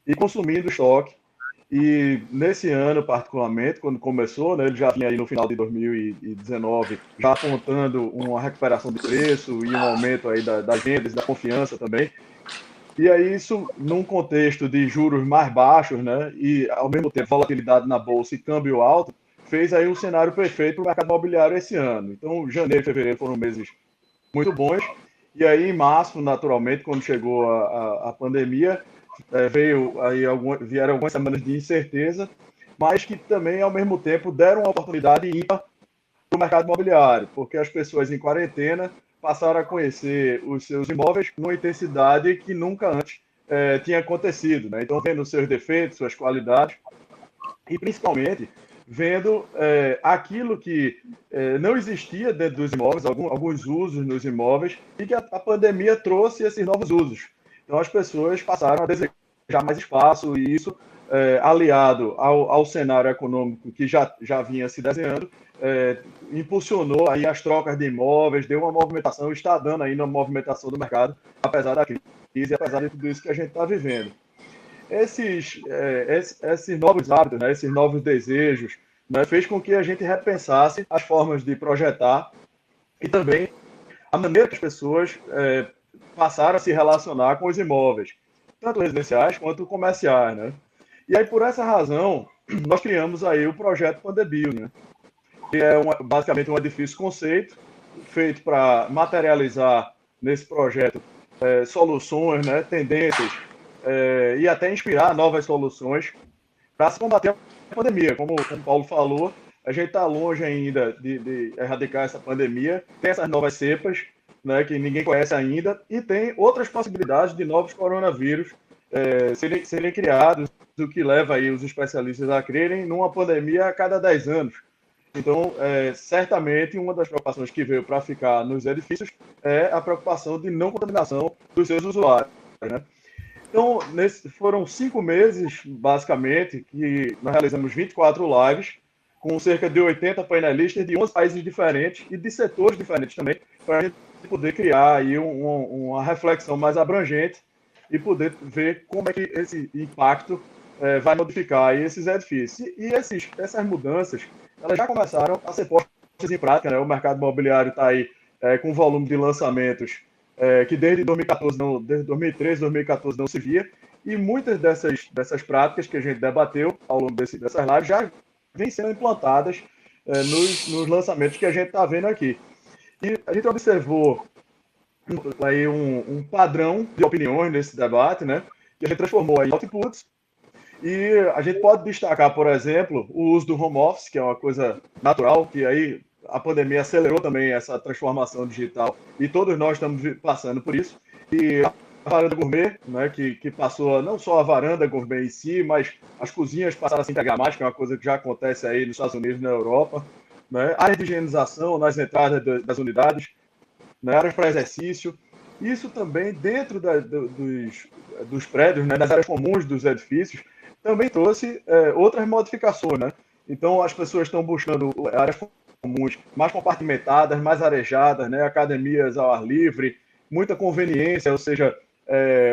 e consumindo estoque. E nesse ano, particularmente, quando começou, né, ele já vinha aí no final de 2019, já apontando uma recuperação de preço e um aumento aí das vendas, da confiança também. E aí isso, num contexto de juros mais baixos, né, e ao mesmo tempo volatilidade na bolsa e câmbio alto, fez aí um cenário perfeito para o mercado imobiliário esse ano. Então, janeiro e fevereiro foram meses muito bons. E aí, em março, naturalmente, quando chegou a pandemia, vieram algumas semanas de incerteza, mas que também, ao mesmo tempo, deram uma oportunidade ímpar para o mercado imobiliário, porque as pessoas em quarentena passaram a conhecer os seus imóveis numa intensidade que nunca antes tinha acontecido, né? Então, vendo seus defeitos, suas qualidades, e principalmente vendo aquilo que não existia dentro dos imóveis, alguns usos nos imóveis, e que a pandemia trouxe esses novos usos. Então, as pessoas passaram a desejar mais espaço, e isso, aliado ao cenário econômico que já vinha se desenhando, impulsionou aí as trocas de imóveis, deu uma movimentação, está dando aí uma movimentação do mercado, apesar da crise, apesar de tudo isso que a gente está vivendo. Esses novos hábitos, né, esses novos desejos, né, fez com que a gente repensasse as formas de projetar e também a maneira que as pessoas passaram a se relacionar com os imóveis, tanto residenciais quanto comerciais, né? E aí, por essa razão, nós criamos aí o projeto Pandebio, né? Que é basicamente um edifício conceito feito para materializar nesse projeto soluções, né, tendências e até inspirar novas soluções para se combater a pandemia. Como o Paulo falou, a gente está longe ainda de erradicar essa pandemia, tem essas novas cepas, né, que ninguém conhece ainda, e tem outras possibilidades de novos coronavírus serem criados, o que leva aí os especialistas a crerem numa pandemia a cada 10 anos. Então, certamente, uma das preocupações que veio para ficar nos edifícios é a preocupação de não contaminação dos seus usuários, né? Então, foram 5 meses, basicamente, que nós realizamos 24 lives, com cerca de 80 painelistas de 11 países diferentes e de setores diferentes também, para a gente poder criar aí uma reflexão mais abrangente e poder ver como é que esse impacto vai modificar aí esses edifícios. E essas mudanças, elas já começaram a ser postas em prática, né? O mercado imobiliário está aí com um volume de lançamentos que desde 2013, 2014 não se via, e muitas dessas práticas que a gente debateu ao longo dessas lives já vêm sendo implantadas nos lançamentos que a gente está vendo aqui. E a gente observou aí um padrão de opiniões nesse debate, né, que a gente transformou em outputs, e a gente pode destacar, por exemplo, o uso do home office, que é uma coisa natural, que aí a pandemia acelerou também essa transformação digital, e todos nós estamos passando por isso. E a varanda gourmet, né, que passou não só a varanda gourmet em si, mas as cozinhas passaram a se integrar mais, que é uma coisa que já acontece aí nos Estados Unidos e na Europa, né, áreas de higienização nas entradas das unidades, né, áreas para exercício, isso também dentro dos prédios, né, das áreas comuns dos edifícios, também trouxe outras modificações, né? Então, as pessoas estão buscando áreas comuns mais compartimentadas, mais arejadas, né? Academias ao ar livre, muita conveniência, ou seja,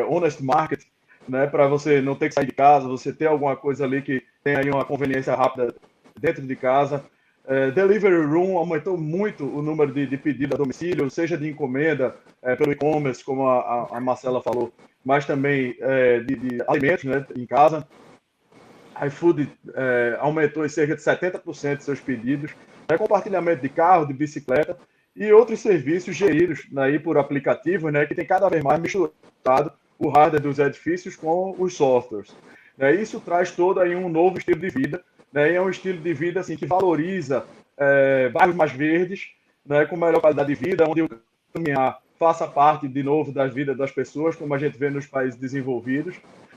honest market, né? Para você não ter que sair de casa, você ter alguma coisa ali que tem aí uma conveniência rápida dentro de casa. Delivery room aumentou muito o número de pedidos a domicílio, seja de encomenda pelo e-commerce, como a Marcela falou, mas também de alimentos, né, em casa. iFood aumentou em cerca de 70% de seus pedidos, compartilhamento de carro, de bicicleta e outros serviços geridos aí por aplicativos, né, que tem cada vez mais misturado o hardware dos edifícios com os softwares. Isso traz todo aí um novo estilo de vida, né, e é um estilo de vida assim, que valoriza bairros mais verdes, né, com melhor qualidade de vida, onde o caminhar faça parte de novo das vidas das pessoas, como a gente vê nos países desenvolvidos.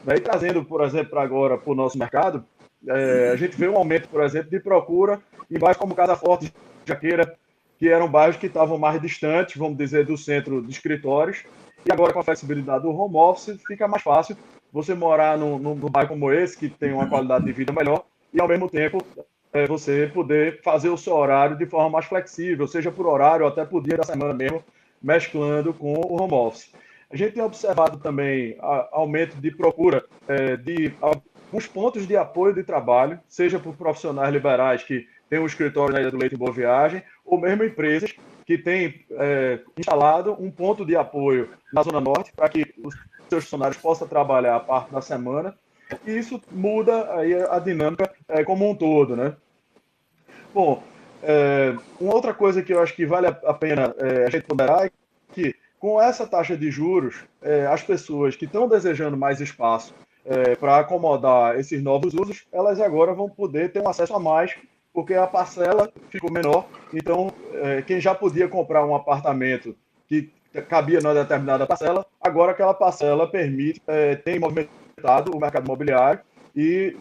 E trazendo, por exemplo, para agora, para o nosso mercado, a gente vê um aumento, por exemplo, de procura em bairros como Casa Forte, Jaqueira, que eram bairros que estavam mais distantes, vamos dizer, do centro de escritórios. E agora, com a flexibilidade do home office, fica mais fácil você morar num bairro como esse, que tem uma qualidade de vida melhor, e, ao mesmo tempo, você poder fazer o seu horário de forma mais flexível, seja por horário ou até por dia da semana mesmo, mesclando com o home office. A gente tem observado também aumento de procura de alguns pontos de apoio de trabalho, seja por profissionais liberais que têm um escritório na Ilha do Leite em Boa Viagem, ou mesmo empresas que têm instalado um ponto de apoio na Zona Norte para que os seus funcionários possam trabalhar a parte da semana, e isso muda aí a dinâmica como um todo, né? Bom, uma outra coisa que eu acho que vale a pena a gente ponderar é que, com essa taxa de juros, as pessoas que estão desejando mais espaço para acomodar esses novos usos, elas agora vão poder ter um acesso a mais, porque a parcela ficou menor. Então, quem já podia comprar um apartamento que cabia numa determinada parcela, agora aquela parcela tem movimentado o mercado imobiliário e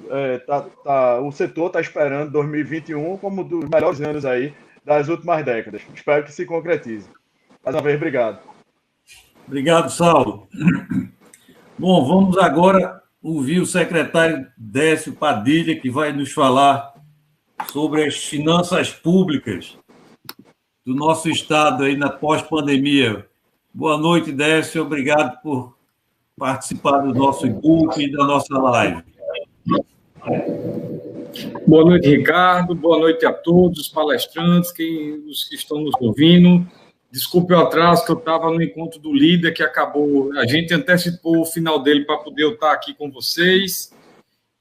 o setor está esperando 2021 como um dos melhores anos aí das últimas décadas. Espero que se concretize. Mais uma vez, obrigado. Obrigado, Saulo. Bom, vamos agora ouvir o secretário Décio Padilha, que vai nos falar sobre as finanças públicas do nosso Estado aí na pós-pandemia. Boa noite, Décio. Obrigado por participar do nosso e-book e da nossa live. Boa noite, Ricardo. Boa noite a todos os palestrantes, os que estão nos ouvindo. Desculpe o atraso, que eu estava no encontro do líder, que acabou, a gente antecipou o final dele para poder eu estar aqui com vocês.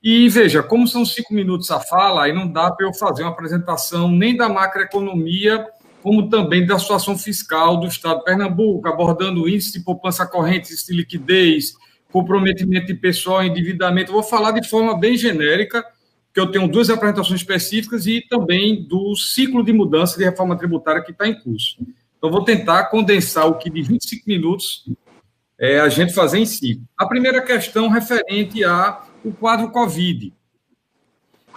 E veja, como são 5 minutos a fala, aí não dá para eu fazer uma apresentação nem da macroeconomia, como também da situação fiscal do Estado de Pernambuco, abordando o índice de poupança corrente, índice de liquidez, comprometimento de pessoal, endividamento. Eu vou falar de forma bem genérica, que eu tenho 2 apresentações específicas e também do ciclo de mudança de reforma tributária que está em curso. Então, vou tentar condensar o que de 25 minutos a gente fazer em si. A primeira questão referente ao quadro Covid.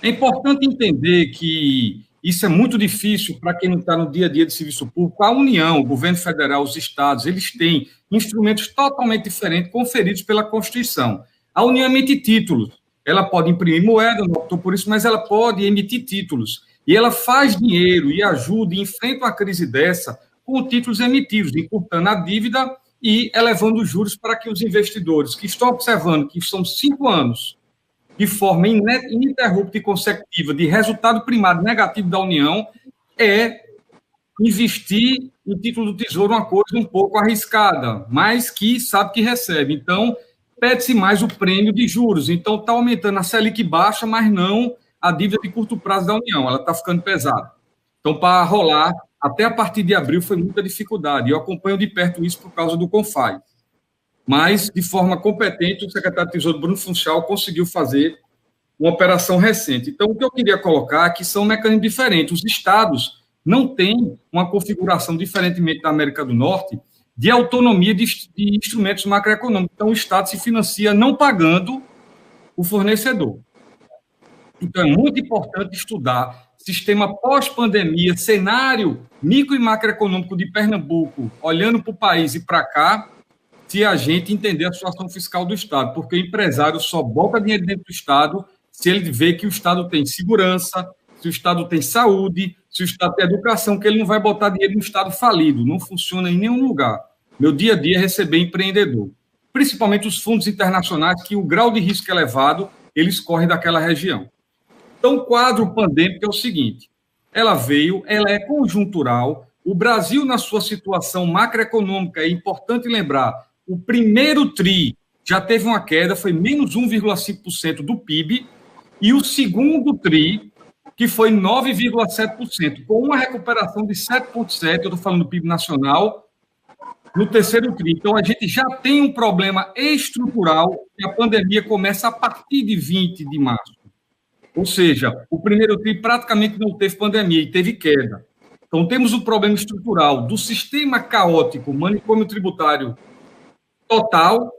É importante entender que isso é muito difícil para quem não está no dia a dia de serviço público. A União, o governo federal, os estados, eles têm instrumentos totalmente diferentes conferidos pela Constituição. A União emite títulos. Ela pode imprimir moeda, não optou por isso, mas ela pode emitir títulos. E ela faz dinheiro e ajuda e enfrenta uma crise dessa com títulos emitidos, encurtando a dívida e elevando os juros para que os investidores que estão observando que são 5 anos de forma ininterrupta e consecutiva de resultado primário negativo da União, investir em título do Tesouro, uma coisa um pouco arriscada, mas que sabe que recebe. Então, pede-se mais o prêmio de juros. Então, está aumentando a Selic baixa, mas não a dívida de curto prazo da União. Ela está ficando pesada. Então, para rolar, até a partir de abril foi muita dificuldade. Eu acompanho de perto isso por causa do CONFAI. Mas, de forma competente, o secretário de Tesouro, Bruno Funchal, conseguiu fazer uma operação recente. Então, o que eu queria colocar aqui são mecanismos diferentes. Os estados não têm uma configuração, diferentemente da América do Norte, de autonomia de instrumentos macroeconômicos. Então, o estado se financia não pagando o fornecedor. Então, é muito importante estudar sistema pós-pandemia, cenário micro e macroeconômico de Pernambuco, olhando para o país e para cá, se a gente entender a situação fiscal do Estado, porque o empresário só bota dinheiro dentro do Estado se ele vê que o Estado tem segurança, se o Estado tem saúde, se o Estado tem educação, que ele não vai botar dinheiro no Estado falido, não funciona em nenhum lugar. Meu dia a dia é receber empreendedor, principalmente os fundos internacionais, que o grau de risco elevado, eles correm daquela região. Então, o quadro pandêmico é o seguinte, ela é conjuntural, o Brasil, na sua situação macroeconômica, é importante lembrar, o primeiro TRI já teve uma queda, foi menos 1,5% do PIB, e o segundo TRI, que foi 9,7%, com uma recuperação de 7,7%, eu estou falando do PIB nacional, no terceiro TRI. Então, a gente já tem um problema estrutural, e a pandemia começa a partir de 20 de março. Ou seja, o primeiro TRI praticamente não teve pandemia e teve queda. Então, temos o problema estrutural do sistema caótico, manicômio tributário total,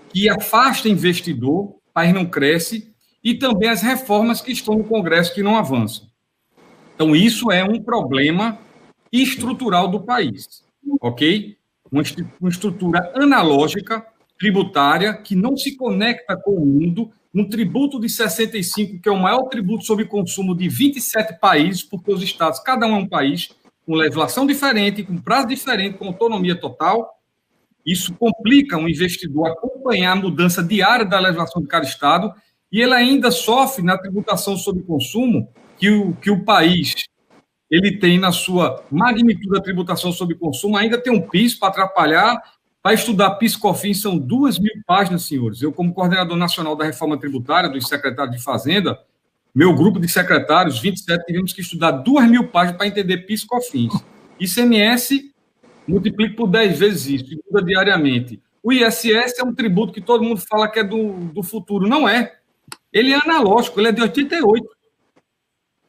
que afasta investidor, o país não cresce, e também as reformas que estão no Congresso que não avançam. Então, isso é um problema estrutural do país, ok? Uma estrutura analógica, tributária, que não se conecta com o mundo, um tributo de 65, que é o maior tributo sobre consumo de 27 países, porque os estados, cada um é um país, com legislação diferente, com prazo diferente, com autonomia total. Isso complica um investidor acompanhar a mudança diária da legislação de cada estado, e ele ainda sofre na tributação sobre consumo que o país ele tem na sua magnitude da tributação sobre consumo, ainda tem um PIS para atrapalhar. Para estudar PIS/COFINS são 2.000 páginas, senhores. Eu, como coordenador nacional da reforma tributária, dos secretários de Fazenda, meu grupo de secretários, 27, tivemos que estudar 2.000 páginas para entender PIS/COFINS. ICMS, multiplica por 10 vezes isso, e muda diariamente. O ISS é um tributo que todo mundo fala que é do futuro. Não é. Ele é analógico, ele é de 88.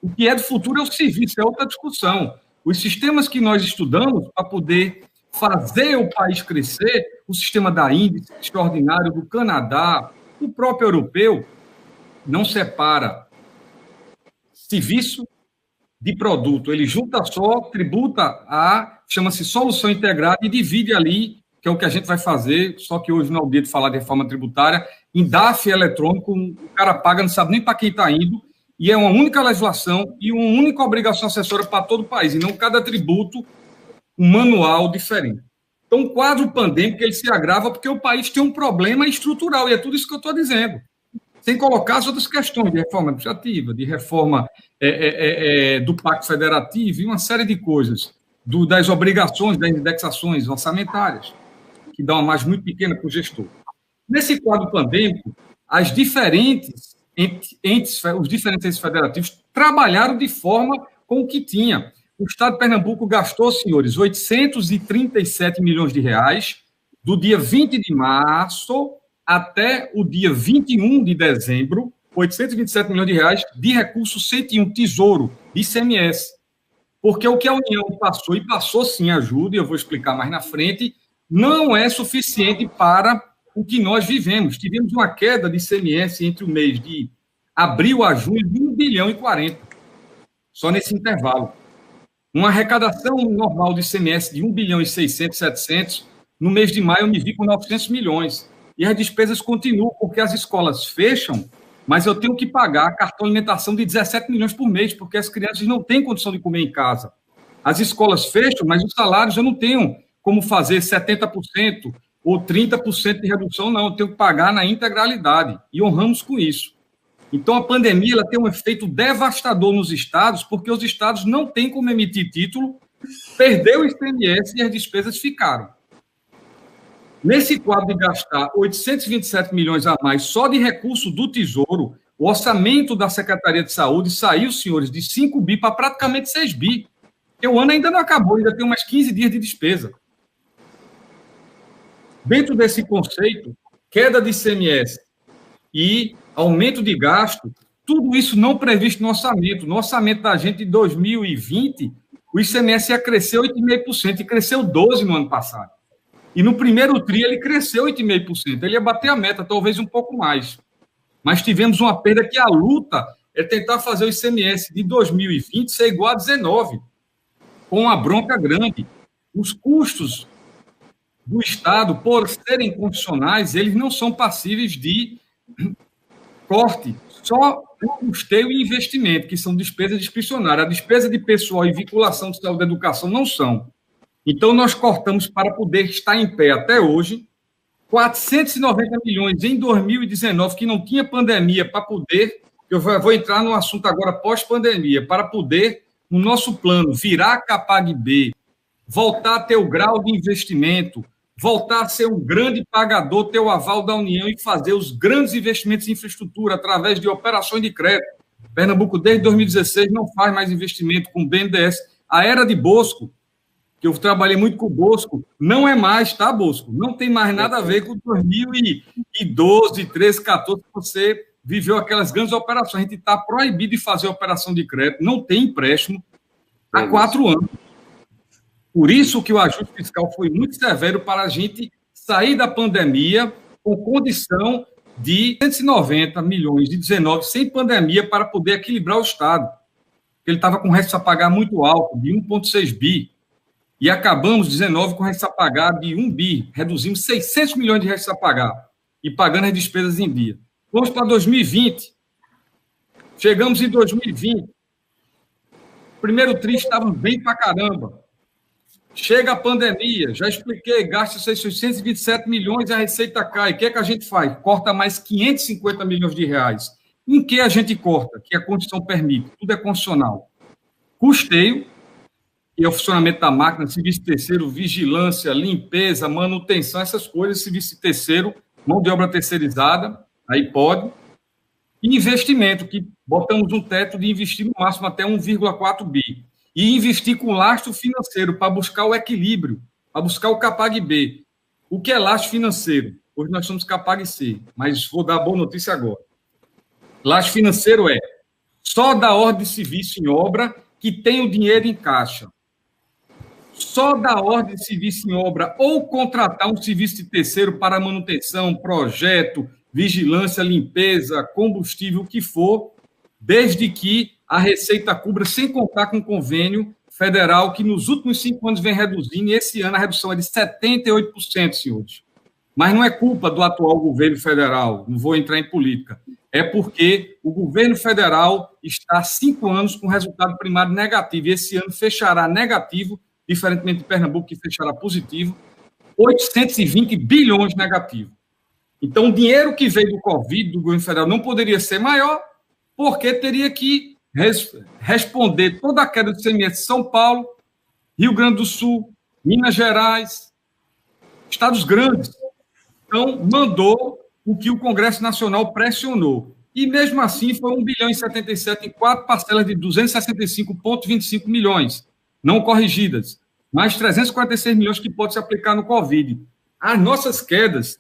O que é do futuro é o serviço, é outra discussão. Os sistemas que nós estudamos para poder fazer o país crescer, o sistema da Índice extraordinário, do Canadá, o próprio europeu, não separa serviço de produto. Ele junta só, tributa chama-se solução integrada e divide ali, que é o que a gente vai fazer, só que hoje não é o dia de falar de reforma tributária, em DAF eletrônico, o cara paga, não sabe nem para quem está indo, e é uma única legislação e uma única obrigação acessória para todo o país, e não cada tributo um manual diferente. Então, o quadro pandêmico ele se agrava porque o país tem um problema estrutural, e é tudo isso que eu estou dizendo. Sem colocar as outras questões de reforma administrativa, de reforma do Pacto Federativo e uma série de coisas, das obrigações, das indexações orçamentárias, que dão uma margem muito pequena para o gestor. Nesse quadro pandêmico, os diferentes entes federativos trabalharam de forma com o que tinha. O Estado de Pernambuco gastou, senhores, 837 milhões de reais do dia 20 de março até o dia 21 de dezembro, 827 milhões de reais de recursos 101, tesouro, de ICMS. Porque o que a União passou, e passou sim ajuda, e eu vou explicar mais na frente, não é suficiente para o que nós vivemos. Tivemos uma queda de ICMS entre o mês de abril a junho de 1 bilhão e 40, só nesse intervalo. Uma arrecadação normal de ICMS de 1 bilhão e 600, 700, no mês de maio eu me vi com 900 milhões. E as despesas continuam, porque as escolas fecham, mas eu tenho que pagar cartão de alimentação de 17 milhões por mês, porque as crianças não têm condição de comer em casa. As escolas fecham, mas os salários eu não tenho como fazer 70% ou 30% de redução, não. Eu tenho que pagar na integralidade, e honramos com isso. Então, a pandemia ela tem um efeito devastador nos estados, porque os estados não têm como emitir título, perdeu o ICMS e as despesas ficaram. Nesse quadro de gastar 827 milhões a mais só de recurso do Tesouro, o orçamento da Secretaria de Saúde saiu, senhores, de 5 bi para praticamente 6 bi. Porque o ano ainda não acabou, ainda tem umas 15 dias de despesa. Dentro desse conceito, queda de ICMS e aumento de gasto, tudo isso não previsto no orçamento. No orçamento da gente de 2020, o ICMS ia crescer 8,5% e cresceu 12% no ano passado. E no primeiro TRI ele cresceu 8,5%. Ele ia bater a meta, talvez um pouco mais. Mas tivemos uma perda que a luta é tentar fazer o ICMS de 2020 ser igual a 19%, com uma bronca grande. Os custos do Estado, por serem condicionais, eles não são passíveis de corte. Só o custeio e investimento, que são despesas discricionárias. A despesa de pessoal e vinculação de saúde e educação não são. Então, nós cortamos para poder estar em pé até hoje 490 milhões em 2019, que não tinha pandemia, para poder, eu vou entrar no assunto agora pós-pandemia, para poder, no nosso plano, virar a CAPAG-B, voltar a ter o grau de investimento, voltar a ser um grande pagador, ter o aval da União e fazer os grandes investimentos em infraestrutura através de operações de crédito. Pernambuco, desde 2016, não faz mais investimento com BNDES. A era de Bosco, que eu trabalhei muito com o Bosco, não é mais, tá, Bosco? Não tem mais nada a ver com 2012, 13, 14, que você viveu aquelas grandes operações. A gente está proibido de fazer operação de crédito, não tem empréstimo há 4 anos. Por isso que o ajuste fiscal foi muito severo para a gente sair da pandemia com condição de 190 milhões de 19 sem pandemia para poder equilibrar o Estado. Ele estava com restos a pagar muito alto, de 1,6 bi. E acabamos 19 com restos a pagar de 1 bi. Reduzimos 600 milhões de restos a pagar e pagando as despesas em dia. Vamos para 2020. Chegamos em 2020. Primeiro TRI estávamos bem para caramba. Chega a pandemia, já expliquei, gasta 627 milhões e a receita cai. O que é que a gente faz? Corta mais 550 milhões de reais. Em que a gente corta? Que a Constituição permite. Tudo é constitucional. Custeio, que é o funcionamento da máquina, serviço terceiro, vigilância, limpeza, manutenção, essas coisas, serviço terceiro, mão de obra terceirizada, aí pode. E investimento, que botamos um teto de investir no máximo até 1,4 bi. E investir com lastro financeiro para buscar o equilíbrio, para buscar o CAPAG-B. O que é lastro financeiro? Hoje nós somos CAPAG-C, mas vou dar a boa notícia agora. Lastro financeiro é só da ordem de serviço em obra que tem o dinheiro em caixa. Só da ordem de serviço em obra ou contratar um serviço de terceiro para manutenção, projeto, vigilância, limpeza, combustível, o que for, desde que a Receita cubra, sem contar com o convênio federal, que nos últimos 5 anos vem reduzindo, e esse ano a redução é de 78%, senhores. Mas não é culpa do atual governo federal, não vou entrar em política, é porque o governo federal está há 5 anos com resultado primário negativo, e esse ano fechará negativo, diferentemente de Pernambuco, que fechará positivo, 820 bilhões negativo. Então, o dinheiro que veio do Covid, do governo federal, não poderia ser maior, porque teria que responder toda a queda do ICMS de São Paulo, Rio Grande do Sul, Minas Gerais, estados grandes. Então, mandou o que o Congresso Nacional pressionou. E, mesmo assim, foi 1 bilhão e 77 em 4 parcelas de 265,25 milhões, não corrigidas, mais 346 milhões que pode se aplicar no Covid. As nossas quedas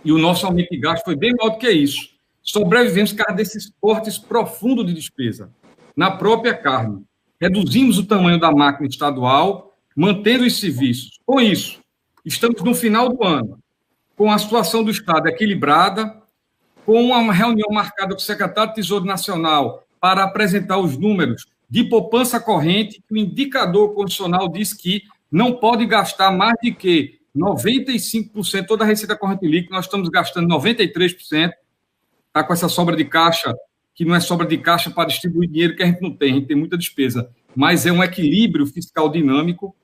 e o nosso aumento de gasto foi bem maior do que isso. Sobrevivemos por causa desses cortes profundos de despesa na própria carne. Reduzimos o tamanho da máquina estadual, mantendo os serviços. Com isso, estamos no final do ano, com a situação do Estado equilibrada, com uma reunião marcada com o secretário do Tesouro Nacional para apresentar os números de poupança corrente, que o indicador constitucional diz que não pode gastar mais de que 95%, toda a receita corrente líquida, nós estamos gastando 93%, está com essa sobra de caixa, que não é sobra de caixa para distribuir dinheiro que a gente tem muita despesa, mas é um equilíbrio fiscal dinâmico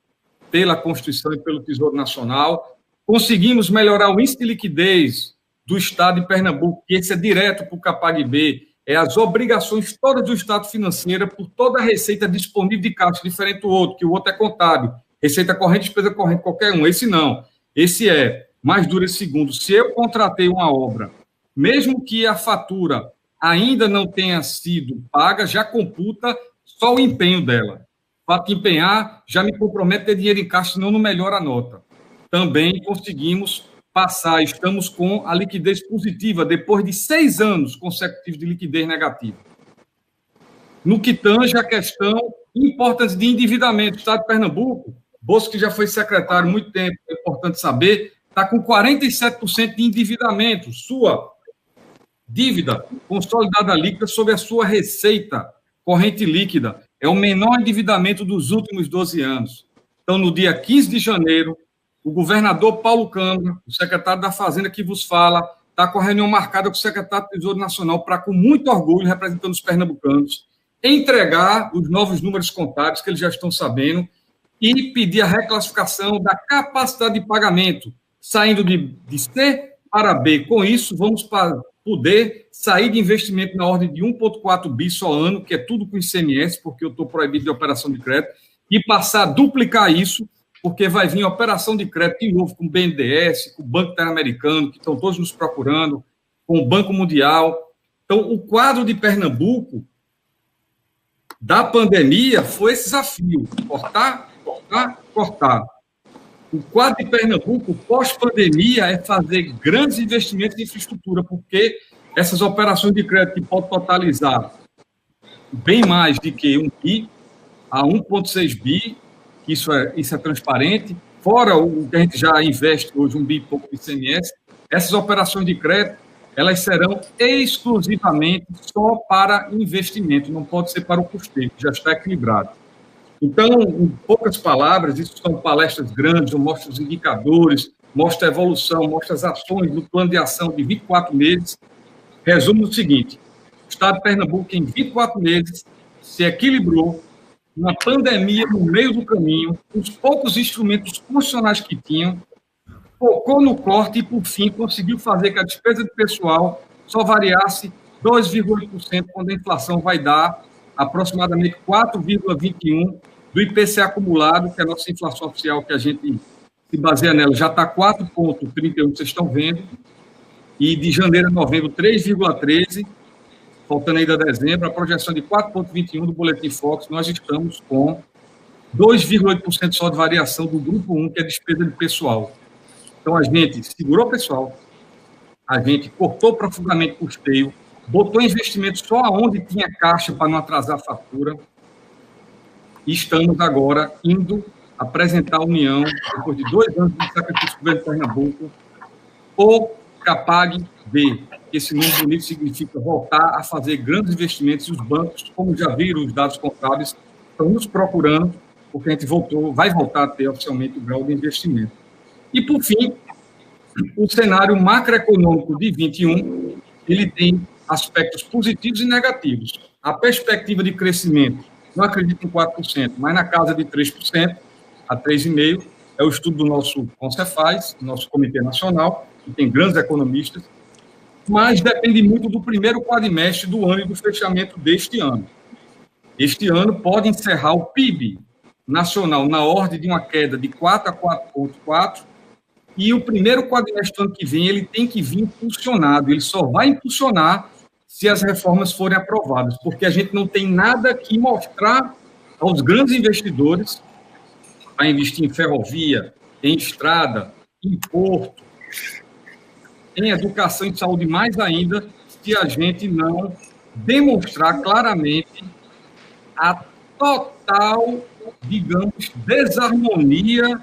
pela Constituição e pelo Tesouro Nacional. Conseguimos melhorar o índice de liquidez do Estado de Pernambuco, que esse é direto para o CAPAG-B, é as obrigações todas do Estado financeiro por toda a receita disponível de caixa, diferente do outro, que o outro é contábil. Receita corrente, despesa corrente, qualquer um. Esse não. Esse é mais duro esse segundo. Se eu contratei uma obra, mesmo que a fatura ainda não tenha sido paga, já computa só o empenho dela. fato de empenhar, já me comprometo a ter dinheiro em caixa, senão não melhora a nota. Também conseguimos passar, estamos com a liquidez positiva, depois de 6 anos consecutivos de liquidez negativa. No que tange a questão importante de endividamento, o Estado de Pernambuco, Bosco, que já foi secretário há muito tempo, é importante saber, está com 47% de endividamento, sua dívida consolidada líquida sobre a sua receita corrente líquida. É o menor endividamento dos últimos 12 anos. Então, no dia 15 de janeiro, o governador Paulo Câmara, o secretário da Fazenda que vos fala, está com a reunião marcada com o secretário do Tesouro Nacional para, com muito orgulho, representando os pernambucanos, entregar os novos números contábeis que eles já estão sabendo e pedir a reclassificação da capacidade de pagamento, saindo de C para B. Com isso, vamos poder sair de investimento na ordem de 1,4 bi só ano, que é tudo com ICMS, porque eu estou proibido de operação de crédito, e passar a duplicar isso, porque vai vir operação de crédito de novo com o BNDES, com o Banco Interamericano, que estão todos nos procurando, com o Banco Mundial. Então, o quadro de Pernambuco da pandemia foi esse desafio: cortar, cortar, cortar. O quadro de Pernambuco, pós-pandemia, é fazer grandes investimentos em infraestrutura, porque essas operações de crédito que podem totalizar bem mais do que 1 bi a 1,6 bi, isso é transparente, fora o que a gente já investe hoje, 1 bi e pouco de ICMS, essas operações de crédito, elas serão exclusivamente só para investimento, não pode ser para o custeio, que já está equilibrado. Então, em poucas palavras, isso são palestras grandes, mostra os indicadores, mostra a evolução, mostra as ações do plano de ação de 24 meses. Resumo o seguinte: o Estado de Pernambuco, em 24 meses, se equilibrou, uma pandemia no meio do caminho, os poucos instrumentos funcionais que tinham, focou no corte e, por fim, conseguiu fazer que a despesa de pessoal só variasse 2,8%, quando a inflação vai dar aproximadamente 4,21% do IPCA acumulado, que é a nossa inflação oficial, que a gente se baseia nela, já está 4,31%, vocês estão vendo, e de janeiro a novembro, 3,13%, faltando ainda dezembro, a projeção de 4,21% do Boletim Focus, nós estamos com 2,8% só de variação do grupo 1, que é a despesa de pessoal. Então, a gente segurou o pessoal, a gente cortou profundamente o custeio, botou investimento só onde tinha caixa para não atrasar a fatura, e estamos agora indo apresentar à União, depois de 2 anos de sacrifício do governo de Pernambuco, o CAPAG-B. Esse nome bonito significa voltar a fazer grandes investimentos, e os bancos, como já viram os dados contábeis, estão nos procurando, porque a gente vai voltar a ter oficialmente o grau de investimento. E, por fim, o cenário macroeconômico de 21, ele tem aspectos positivos e negativos. A perspectiva de crescimento, não acredito em 4%, mas na casa de 3%, a 3,5%, é o estudo do nosso Concefaz, do nosso Comitê Nacional, que tem grandes economistas, mas depende muito do primeiro quadrimestre do ano e do fechamento deste ano. Este ano pode encerrar o PIB nacional na ordem de uma queda de 4 a 4,4%, e o primeiro quadrimestre do ano que vem ele tem que vir impulsionado, ele só vai impulsionar se as reformas forem aprovadas, porque a gente não tem nada que mostrar aos grandes investidores para investir em ferrovia, em estrada, em porto, em educação e saúde, mais ainda, se a gente não demonstrar claramente a total, digamos, desarmonia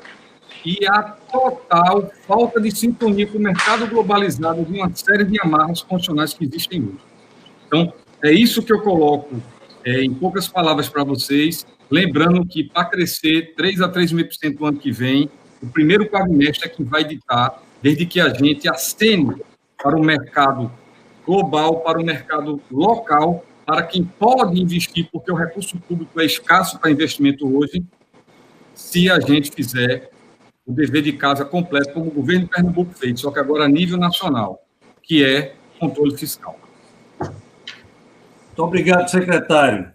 e a total falta de sintonia com o mercado globalizado de uma série de amarras constitucionais que existem hoje. Então, é isso que eu coloco em poucas palavras para vocês, lembrando que para crescer 3 a 3,5% no ano que vem, o primeiro quadrimestre é que vai ditar, desde que a gente acene para o mercado global, para o mercado local, para quem pode investir, porque o recurso público é escasso para investimento hoje, se a gente fizer o dever de casa completo, como o governo de Pernambuco fez, só que agora a nível nacional, que é controle fiscal. Muito obrigado, secretário.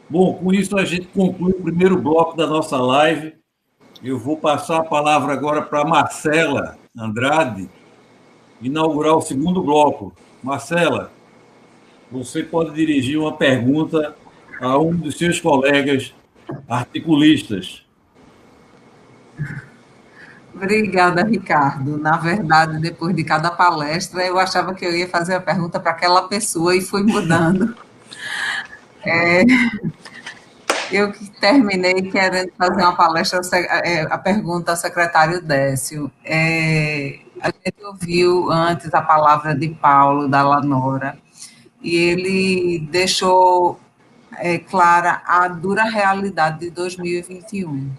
Bom, com isso a gente conclui o primeiro bloco da nossa live. Eu vou passar a palavra agora para a Marcela Andrade, inaugurar o segundo bloco. Marcela, você pode dirigir uma pergunta a um dos seus colegas articulistas. Obrigada, Ricardo. Na verdade, depois de cada palestra, eu achava que eu ia fazer a pergunta para aquela pessoa e fui mudando. Eu terminei querendo fazer uma palestra, a pergunta ao secretário Décio. A gente ouviu antes a palavra de Paulo, da Lanora, e ele deixou clara a dura realidade de 2021.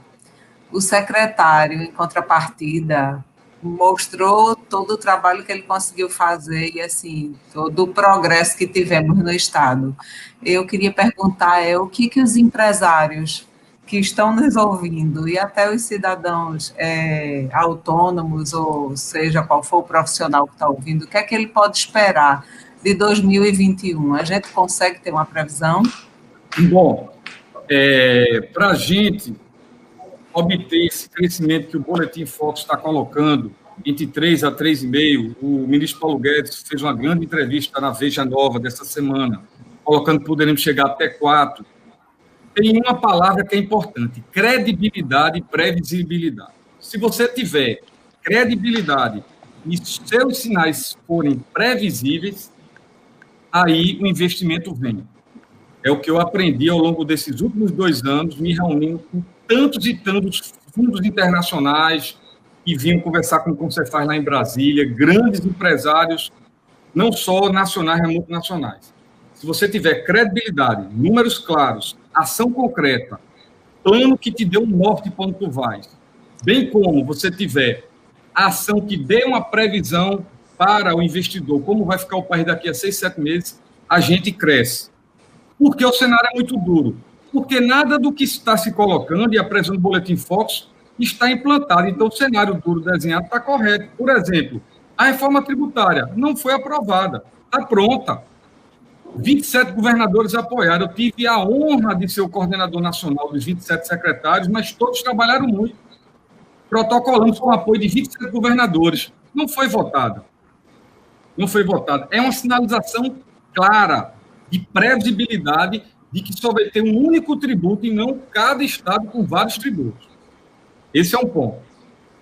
O secretário, em contrapartida, mostrou todo o trabalho que ele conseguiu fazer e, assim, todo o progresso que tivemos no Estado. Eu queria perguntar o que os empresários que estão nos ouvindo e até os cidadãos autônomos, ou seja, qual for o profissional que está ouvindo, o que é que ele pode esperar de 2021? A gente consegue ter uma previsão? Bom, para a gente obter esse crescimento que o Boletim Focus está colocando, entre 3 a 3,5, o ministro Paulo Guedes fez uma grande entrevista na Veja Nova dessa semana, colocando que poderemos chegar até 4. Tem uma palavra que é importante: credibilidade e previsibilidade. Se você tiver credibilidade e seus sinais forem previsíveis, aí o investimento vem. É o que eu aprendi ao longo desses últimos 2 anos, me reunindo com tantos e tantos fundos internacionais que vinham conversar com o Concefaz lá em Brasília, grandes empresários, não só nacionais, mas multinacionais. Se você tiver credibilidade, números claros, ação concreta, plano que te dê um norte para onde tu vais, bem como você tiver ação que dê uma previsão para o investidor, como vai ficar o país daqui a 6, 7 meses, a gente cresce. Porque o cenário é muito duro. Porque nada do que está se colocando, e a previsão do Boletim Focus, está implantado. Então, o cenário duro desenhado está correto. Por exemplo, a reforma tributária não foi aprovada, está pronta. 27 governadores apoiaram. Eu tive a honra de ser o coordenador nacional dos 27 secretários, mas todos trabalharam muito. Protocolamos com o apoio de 27 governadores. Não foi votada. Não foi votada. É uma sinalização clara de previsibilidade de que só vai ter um único tributo e não cada estado com vários tributos. Esse é um ponto.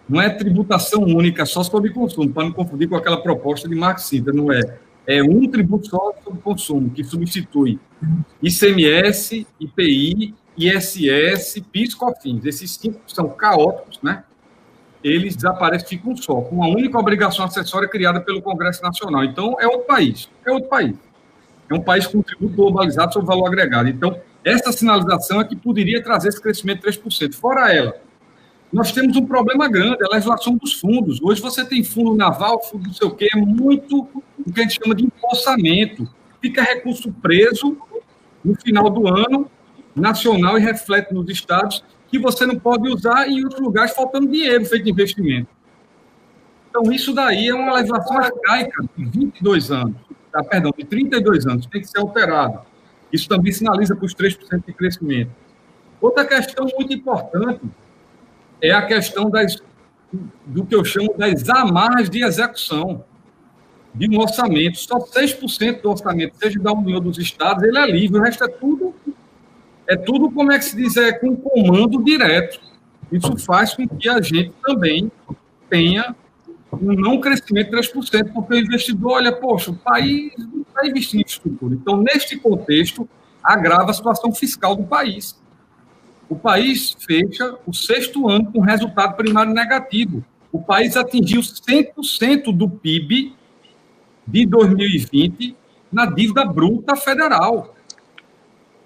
Não é tributação única só sobre consumo, para não confundir com aquela proposta de Marx Sintra, não é. É um tributo só sobre consumo, que substitui ICMS, IPI, ISS, PIS, COFINS. Esses 5 são caóticos, né? Eles desaparecem, ficam só, com uma única obrigação acessória criada pelo Congresso Nacional. Então, é outro país. É outro país. É um país com tributo globalizado sobre valor agregado. Então, essa sinalização é que poderia trazer esse crescimento de 3%. Fora ela, nós temos um problema grande, a legislação dos fundos. Hoje você tem fundo naval, fundo não sei o quê, é muito o que a gente chama de empossamento. Fica recurso preso no final do ano, nacional, e reflete nos estados, que você não pode usar, e em outros lugares faltando dinheiro feito de investimento. Então, isso daí é uma legislação arcaica de 22 anos. De 32 anos, tem que ser alterado. Isso também sinaliza para os 3% de crescimento. Outra questão muito importante é a questão do que eu chamo das amarras de execução de um orçamento. Só 6% do orçamento, seja da União ou dos Estados, ele é livre. O resto é tudo, como é que se diz, com comando direto. Isso faz com que a gente também tenha um não crescimento de 3%, porque o investidor olha, poxa, o país não está investindo em estrutura. Então, neste contexto, agrava a situação fiscal do país. O país fecha o 6º ano com resultado primário negativo. O país atingiu 100% do PIB de 2020 na dívida bruta federal.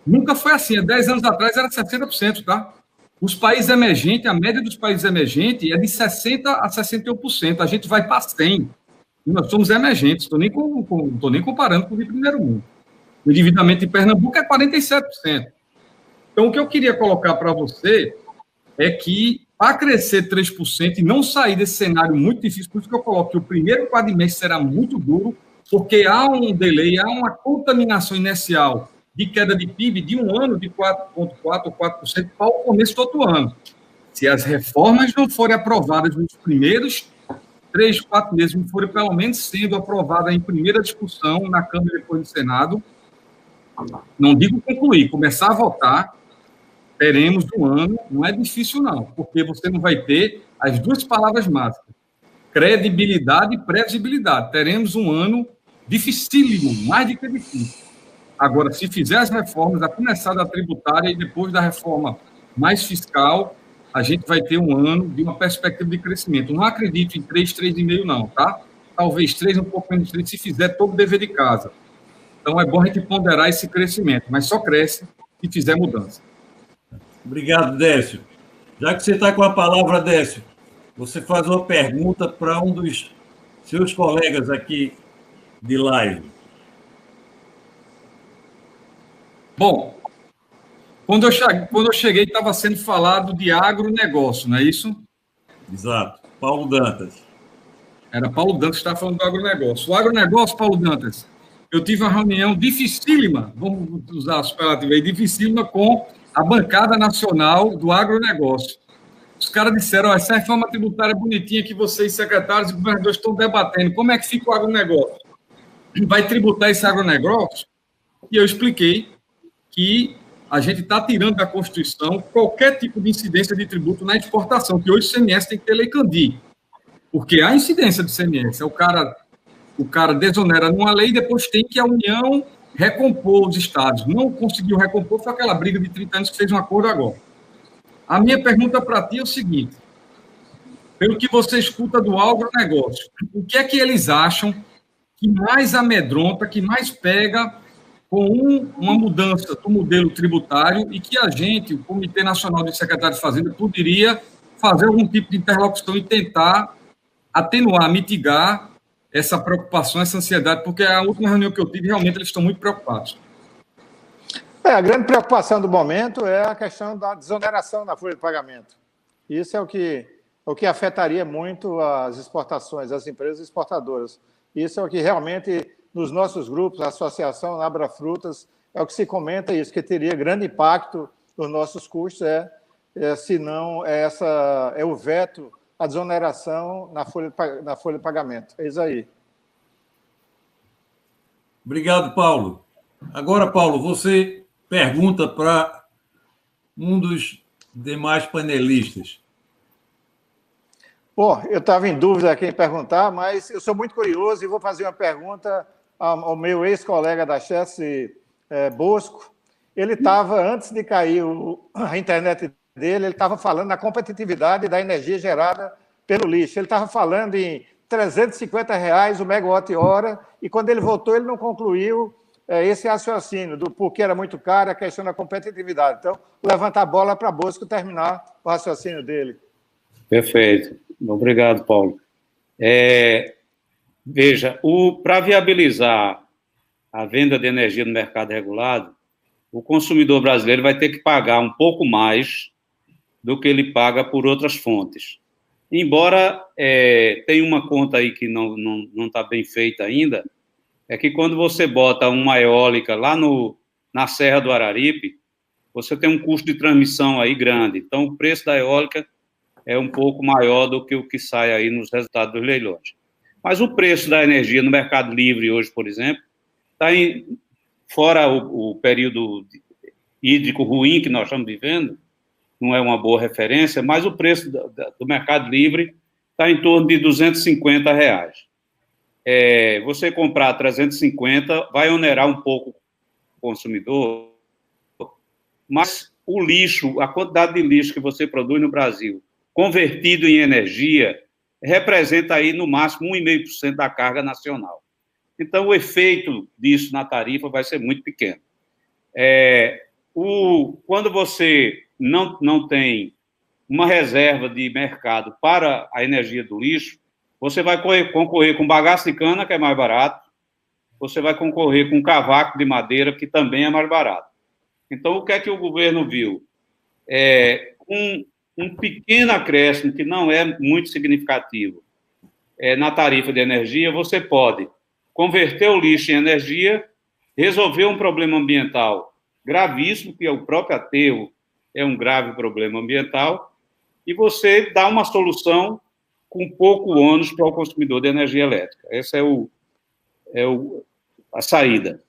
Nunca foi assim. Há 10 anos atrás era 60%, tá? Os países emergentes, a média dos países emergentes é de 60% a 61%. A gente vai para 100%. E nós somos emergentes. Estou nem comparando com o de primeiro mundo. O endividamento de Pernambuco é 47%. Então, o que eu queria colocar para você é que, para crescer 3% e não sair desse cenário muito difícil, por isso que eu coloco que o primeiro quadrimestre será muito duro, porque há um delay, há uma contaminação inicial de queda de PIB de um ano de 4,4% ou 4% para o começo do outro ano. Se as reformas não forem aprovadas nos primeiros 3, 4 meses, não forem pelo menos sendo aprovadas em primeira discussão na Câmara e depois no Senado, não digo concluir, começar a votar, teremos um ano, não é difícil não, porque você não vai ter as duas palavras mágicas, credibilidade e previsibilidade. Teremos um ano dificílimo, mais do que difícil. Agora, se fizer as reformas, a começar da tributária e depois da reforma mais fiscal, a gente vai ter um ano de uma perspectiva de crescimento. Não acredito em 3, 3,5 não, tá? Talvez 3, um pouco menos de 3, se fizer todo o dever de casa. Então, é bom a gente ponderar esse crescimento, mas só cresce se fizer mudança. Obrigado, Décio. Já que você está com a palavra, Décio, você faz uma pergunta para um dos seus colegas aqui de live. Bom, quando eu cheguei, estava sendo falado de agronegócio, não é isso? Exato. Paulo Dantas. Era Paulo Dantas que estava falando do agronegócio. O agronegócio, Paulo Dantas, eu tive uma reunião dificílima, vamos usar a superlativa aí, dificílima com a bancada nacional do agronegócio. Os caras disseram, essa reforma tributária bonitinha que vocês, secretários e governadores, estão debatendo, como é que fica o agronegócio? Vai tributar esse agronegócio? E eu expliquei que a gente está tirando da Constituição qualquer tipo de incidência de tributo na exportação, que hoje o ICMS tem que ter lei Candir, porque há incidência do ICMS, o cara desonera numa lei e depois tem que a União recompor os estados. Não conseguiu recompor, foi aquela briga de 30 anos que fez um acordo agora. A minha pergunta para ti é o seguinte, pelo que você escuta do agronegócio, o que é que eles acham que mais amedronta, que mais pega com uma mudança do modelo tributário e que a gente, o Comitê Nacional de Secretários de Fazenda, poderia fazer algum tipo de interlocução e tentar atenuar, mitigar essa preocupação, essa ansiedade, porque a última reunião que eu tive, realmente, eles estão muito preocupados. A grande preocupação do momento é a questão da desoneração na folha de pagamento. Isso é o que afetaria muito as exportações, as empresas exportadoras. Isso é o que realmente, nos nossos grupos, a Associação Abra Frutas, é o que se comenta isso, que teria grande impacto nos nossos custos, se não é o veto à desoneração na folha de pagamento. É isso aí. Obrigado, Paulo. Agora, Paulo, você pergunta para um dos demais panelistas. Bom, eu estava em dúvida a quem perguntar, mas eu sou muito curioso e vou fazer uma pergunta ao meu ex-colega da Chesse, Bosco. Ele estava, antes de cair a internet dele, ele estava falando na competitividade da energia gerada pelo lixo. Ele estava falando em R$350 o megawatt-hora e, quando ele voltou, ele não concluiu esse raciocínio do porquê era muito caro, a questão da competitividade. Então, vou levantar a bola para Bosco terminar o raciocínio dele. Perfeito. Obrigado, Paulo. Veja, para viabilizar a venda de energia no mercado regulado, o consumidor brasileiro vai ter que pagar um pouco mais do que ele paga por outras fontes. Embora tenha uma conta aí que não está bem feita ainda, é que quando você bota uma eólica lá na Serra do Araripe, você tem um custo de transmissão aí grande. Então, o preço da eólica é um pouco maior do que o que sai aí nos resultados dos leilões. Mas o preço da energia no Mercado Livre hoje, por exemplo, está fora o período hídrico ruim que nós estamos vivendo, não é uma boa referência, mas o preço do Mercado Livre está em torno de R$250. Você comprar 350 vai onerar um pouco o consumidor, mas o lixo, a quantidade de lixo que você produz no Brasil, convertido em energia, representa aí no máximo 1,5% da carga nacional. Então, o efeito disso na tarifa vai ser muito pequeno. Quando você não tem uma reserva de mercado para a energia do lixo, você vai concorrer com bagaço de cana, que é mais barato, você vai concorrer com cavaco de madeira, que também é mais barato. Então, o que é que o governo viu? Um pequeno acréscimo, que não é muito significativo, na tarifa de energia, você pode converter o lixo em energia, resolver um problema ambiental gravíssimo, que é o próprio aterro, é um grave problema ambiental, e você dá uma solução com pouco ônus para o consumidor de energia elétrica. Essa é a saída.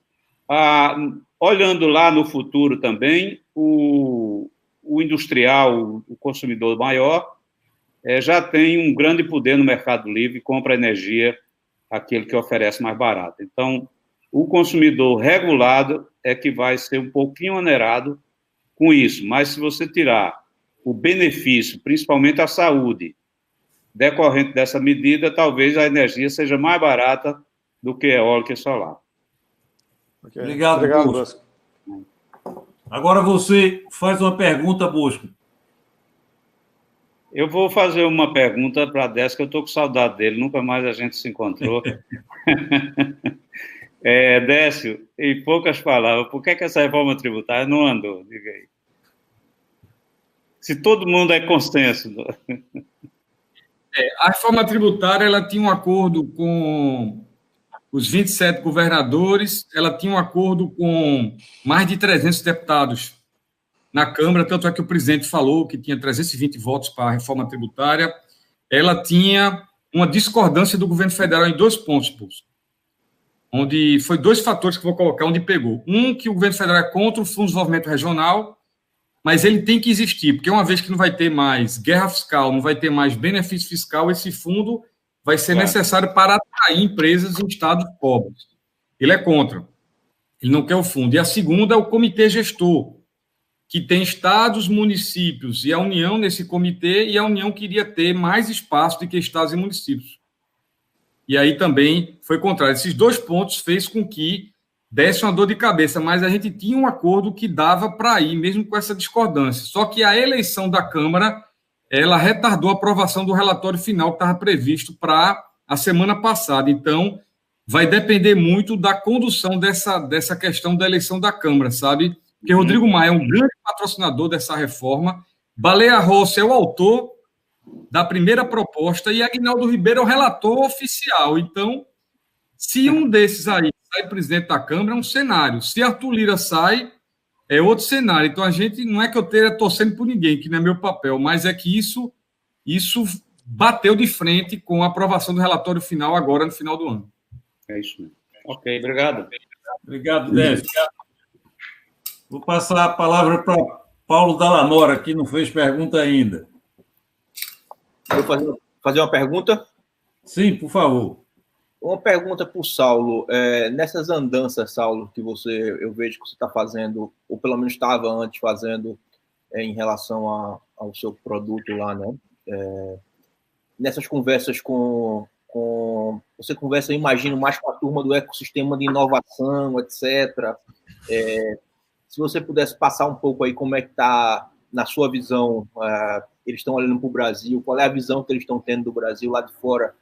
Olhando lá no futuro também, o o industrial, o consumidor maior, já tem um grande poder no mercado livre e compra energia aquele que oferece mais barato. Então, o consumidor regulado é que vai ser um pouquinho onerado com isso, mas se você tirar o benefício, principalmente a saúde, decorrente dessa medida, talvez a energia seja mais barata do que eólica e solar. Okay. Obrigado, Bosco. Agora você faz uma pergunta, Bosco. Eu vou fazer uma pergunta para a Décio, que eu estou com saudade dele, nunca mais a gente se encontrou. Décio, em poucas palavras, por que essa reforma tributária não andou? Diga aí. Se todo mundo é consenso. A reforma tributária ela tinha um acordo com os 27 governadores, ela tinha um acordo com mais de 300 deputados na Câmara, tanto é que o presidente falou que tinha 320 votos para a reforma tributária. Ela tinha uma discordância do governo federal em 2 pontos, onde foi 2 fatores que vou colocar onde pegou. Um, que o governo federal é contra o Fundo de Desenvolvimento Regional, mas ele tem que existir, porque uma vez que não vai ter mais guerra fiscal, não vai ter mais benefício fiscal, esse fundo vai ser necessário para atrair empresas em estados pobres. Ele é contra. Ele não quer o fundo. E a segunda é o comitê gestor, que tem estados, municípios e a União nesse comitê, e a União queria ter mais espaço do que estados e municípios. E aí também foi contrário. Esses 2 pontos fez com que desse uma dor de cabeça, mas a gente tinha um acordo que dava para ir, mesmo com essa discordância. Só que a eleição da Câmara, ela retardou a aprovação do relatório final que estava previsto para a semana passada. Então, vai depender muito da condução dessa questão da eleição da Câmara, sabe? Porque Rodrigo Maia é um grande patrocinador dessa reforma, Baleia Rossi é o autor da primeira proposta e Aguinaldo Ribeiro é o relator oficial. Então, se um desses aí sai presidente da Câmara, é um cenário. Se Arthur Lira sai, é outro cenário. Então, a gente não é que eu esteja torcendo por ninguém, que não é meu papel, mas é que isso bateu de frente com a aprovação do relatório final agora no final do ano. É isso mesmo. Ok, obrigado. Obrigado, Décio. Vou passar a palavra para Paulo Dallamora, que não fez pergunta ainda. Vou fazer uma pergunta? Sim, por favor. Uma pergunta para o Saulo. Nessas andanças, Saulo, que eu vejo que você está fazendo, ou pelo menos estava antes fazendo, em relação ao seu produto lá, né? Nessas conversas você conversa, eu imagino, mais com a turma do ecossistema de inovação, etc. Se você pudesse passar um pouco aí como é que está, na sua visão, eles estão olhando para o Brasil, qual é a visão que eles estão tendo do Brasil lá de fora,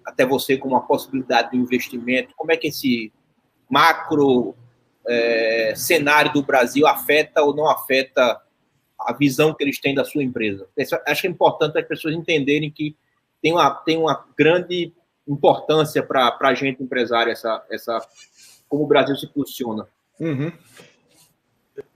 até você como uma possibilidade de investimento, como é que esse macro cenário do Brasil afeta ou não afeta a visão que eles têm da sua empresa? Acho que é importante as pessoas entenderem que tem uma grande importância para a gente empresário, como o Brasil se posiciona. Uhum.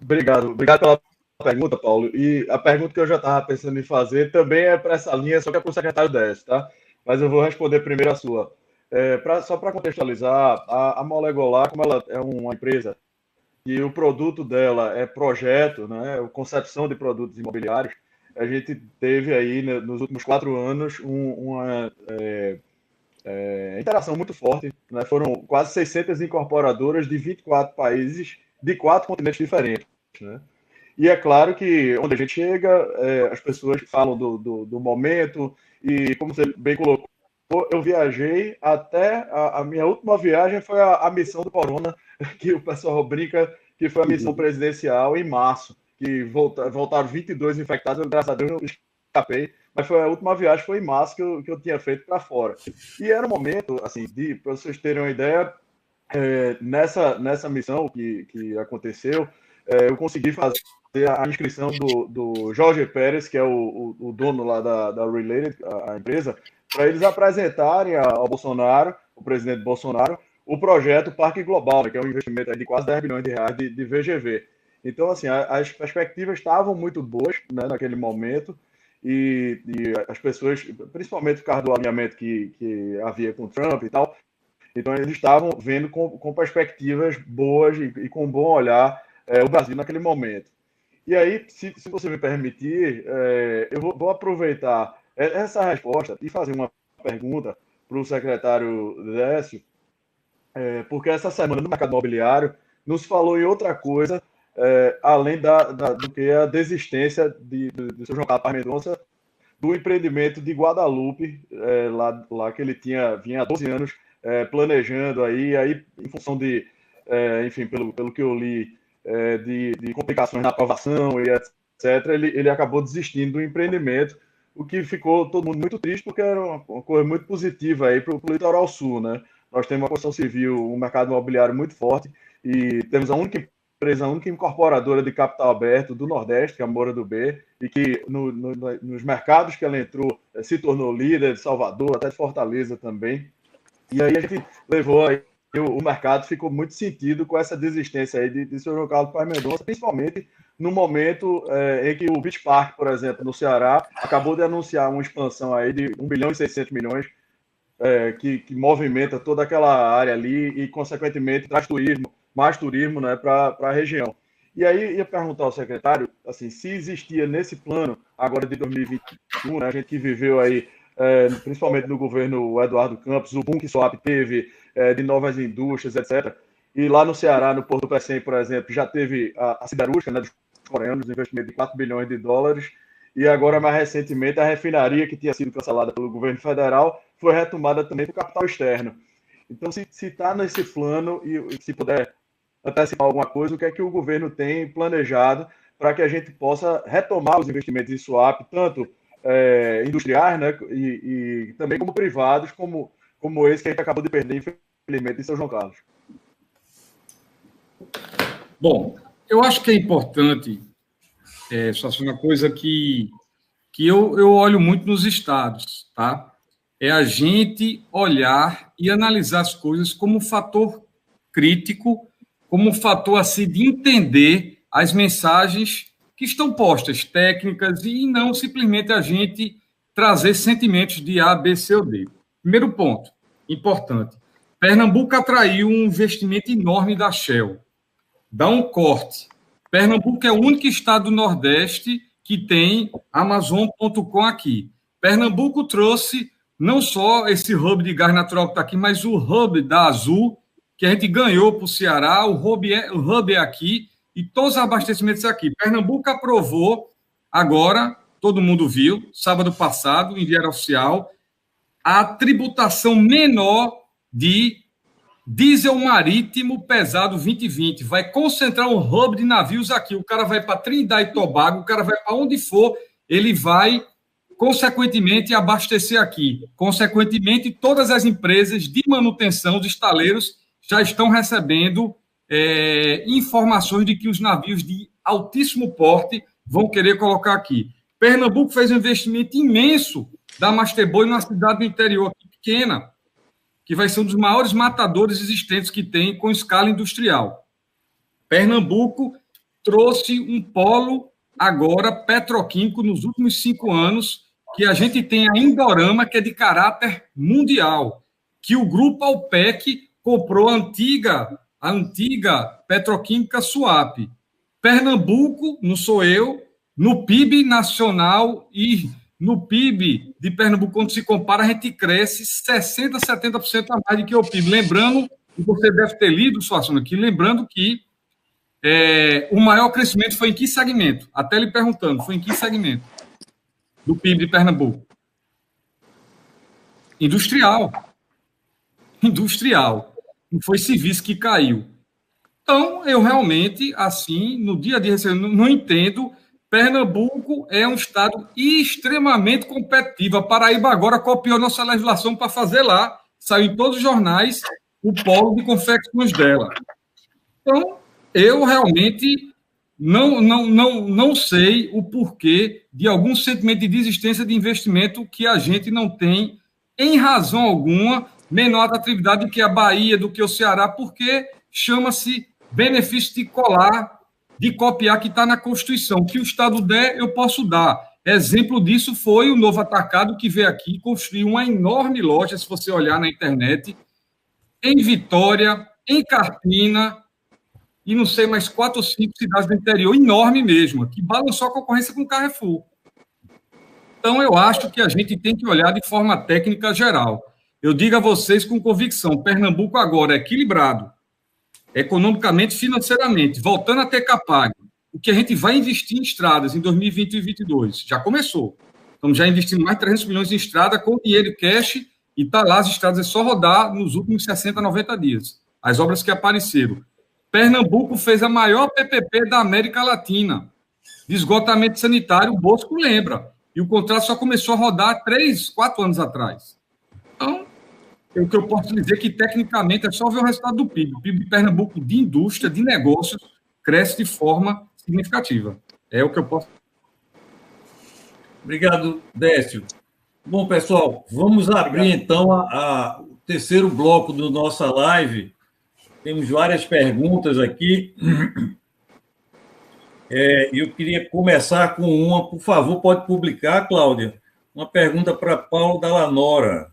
Obrigado pela pergunta, Paulo. E a pergunta que eu já estava pensando em fazer também é para essa linha, só que é para o secretário Décio, tá? Mas eu vou responder primeiro a sua. Só para contextualizar, a Molegolar, como ela é uma empresa e o produto dela é projeto, né, concepção de produtos imobiliários, a gente teve aí, né, nos últimos 4 anos, uma interação muito forte, né? Foram quase 600 incorporadoras de 24 países, de 4 continentes diferentes, né? E é claro que onde a gente chega, as pessoas falam do momento, e como você bem colocou, eu viajei até a minha última viagem foi a missão do Corona, que o pessoal brinca que foi a missão presidencial em março, que voltaram 22 infectados, eu, graças a Deus, eu escapei, mas foi a última viagem, foi em março que eu tinha feito para fora. E era um momento, assim, para vocês terem uma ideia, nessa missão que aconteceu, eu consegui fazer a inscrição do Jorge Pérez, que é o dono lá da Related, a empresa, para eles apresentarem ao Bolsonaro, o presidente Bolsonaro, o projeto Parque Global, né, que é um investimento de quase 10 bilhões de reais de VGV. Então, assim, as perspectivas estavam muito boas, né, naquele momento, e as pessoas, principalmente por causa do alinhamento que havia com o Trump e tal, então eles estavam vendo com perspectivas boas e com um bom olhar o Brasil naquele momento. E aí, se você me permitir, eu vou aproveitar essa resposta e fazer uma pergunta para o secretário Décio, porque essa semana no mercado imobiliário nos falou em outra coisa, além do que a desistência do seu João Carlos Paz Mendonça do empreendimento de Guadalupe, lá que ele vinha há 12 anos planejando aí em função de, enfim, pelo que eu li, de complicações na aprovação e etc., ele acabou desistindo do empreendimento, o que ficou todo mundo muito triste, porque era uma coisa muito positiva aí para o litoral sul, né? Nós temos uma construção civil, um mercado imobiliário muito forte, e temos a única empresa, a única incorporadora de capital aberto do Nordeste, que é a Moura do B, e que nos mercados que ela entrou se tornou líder de Salvador, até de Fortaleza também. E aí a gente levou aí, o mercado ficou muito sentido com essa desistência aí de seu João Carlos Paz Mendonça, principalmente no momento em que o Beach Park, por exemplo, no Ceará, acabou de anunciar uma expansão aí de 1 bilhão e 600 milhões, que movimenta toda aquela área ali e, consequentemente, traz mais turismo, né, para a região. E aí ia perguntar ao secretário, assim, se existia nesse plano, agora de 2021, né, a gente que viveu aí, principalmente no governo Eduardo Campos, o boom que Soap teve, de novas indústrias, etc. E lá no Ceará, no Porto do Pecém, por exemplo, já teve a siderúrgica, né, dos coreanos, um investimento de 4 bilhões de dólares, e agora, mais recentemente, a refinaria que tinha sido cancelada pelo governo federal foi retomada também por capital externo. Então, se está nesse plano, e se puder antecipar alguma coisa, o que é que o governo tem planejado para que a gente possa retomar os investimentos em swap, tanto industriais, né, e também como privados, como esse que a gente acabou de perder, infelizmente, em São João Carlos. Bom, eu acho que é importante, só uma coisa que eu olho muito nos estados, tá? É a gente olhar e analisar as coisas como um fator crítico, como um fator assim, de entender as mensagens que estão postas, técnicas, e não simplesmente a gente trazer sentimentos de A, B, C ou D. Primeiro ponto, importante. Pernambuco atraiu um investimento enorme da Shell. Dá um corte. Pernambuco é o único estado do Nordeste que tem Amazon.com aqui. Pernambuco trouxe não só esse hub de gás natural que está aqui, mas o hub da Azul, que a gente ganhou para o Ceará, o hub é aqui, e todos os abastecimentos aqui. Pernambuco aprovou agora, todo mundo viu, sábado passado, em Diário Oficial, a tributação menor de diesel marítimo pesado 2020. Vai concentrar um hub de navios aqui. O cara vai para Trindade e Tobago, o cara vai para onde for, ele vai, consequentemente, abastecer aqui. Consequentemente, todas as empresas de manutenção dos estaleiros já estão recebendo informações de que os navios de altíssimo porte vão querer colocar aqui. Pernambuco fez um investimento imenso da Masterboi numa cidade do interior aqui, pequena, que vai ser um dos maiores matadores existentes que tem com escala industrial. Pernambuco trouxe um polo agora petroquímico nos últimos 5 anos, que a gente tem a Indorama, que é de caráter mundial, que o grupo Alpec comprou a antiga petroquímica Suap. Pernambuco, não sou eu, no PIB nacional e no PIB de Pernambuco, quando se compara, a gente cresce 60%, 70% a mais do que o PIB. Lembrando, e você deve ter lido, Suassuna, aqui, lembrando que o maior crescimento foi em que segmento? Até lhe perguntando, foi em que segmento do PIB de Pernambuco? Industrial. Não foi serviço que caiu. Então, eu realmente, assim, no dia a dia, não entendo. Pernambuco é um estado extremamente competitivo. A Paraíba agora copiou nossa legislação para fazer lá. Saiu em todos os jornais o polo de confecções dela. Então, eu realmente não sei o porquê de algum sentimento de desistência de investimento que a gente não tem, em razão alguma, menor atratividade do que a Bahia, do que o Ceará, porque chama-se benefício de colar, de copiar, que está na Constituição. O que o Estado der, eu posso dar. Exemplo disso foi o Novo Atacado, que veio aqui e construiu uma enorme loja, se você olhar na internet, em Vitória, em Carpina, e não sei, mais 4 ou 5 cidades do interior, enorme mesmo, que balançou a concorrência com o Carrefour. Então, eu acho que a gente tem que olhar de forma técnica geral. Eu digo a vocês com convicção, Pernambuco agora é equilibrado, economicamente, financeiramente, voltando a ter Capag. O que a gente vai investir em estradas em 2020 e 2022? Já começou. Estamos já investindo mais de 300 milhões em estrada com dinheiro cash e está lá, as estradas é só rodar nos últimos 60, 90 dias. As obras que apareceram. Pernambuco fez a maior PPP da América Latina. De esgotamento sanitário, o Bosco lembra. E o contrato só começou a rodar 3, 4 anos atrás. Então, o que eu posso dizer é que, tecnicamente, é só ver o resultado do PIB. O PIB de Pernambuco, de indústria, de negócios, cresce de forma significativa. É o que eu posso... Obrigado, Décio. Bom, pessoal, vamos abrir, então, o terceiro bloco da nossa live. Temos várias perguntas aqui. Eu queria começar com uma, por favor, pode publicar, Cláudia, uma pergunta para Paulo Dallanora.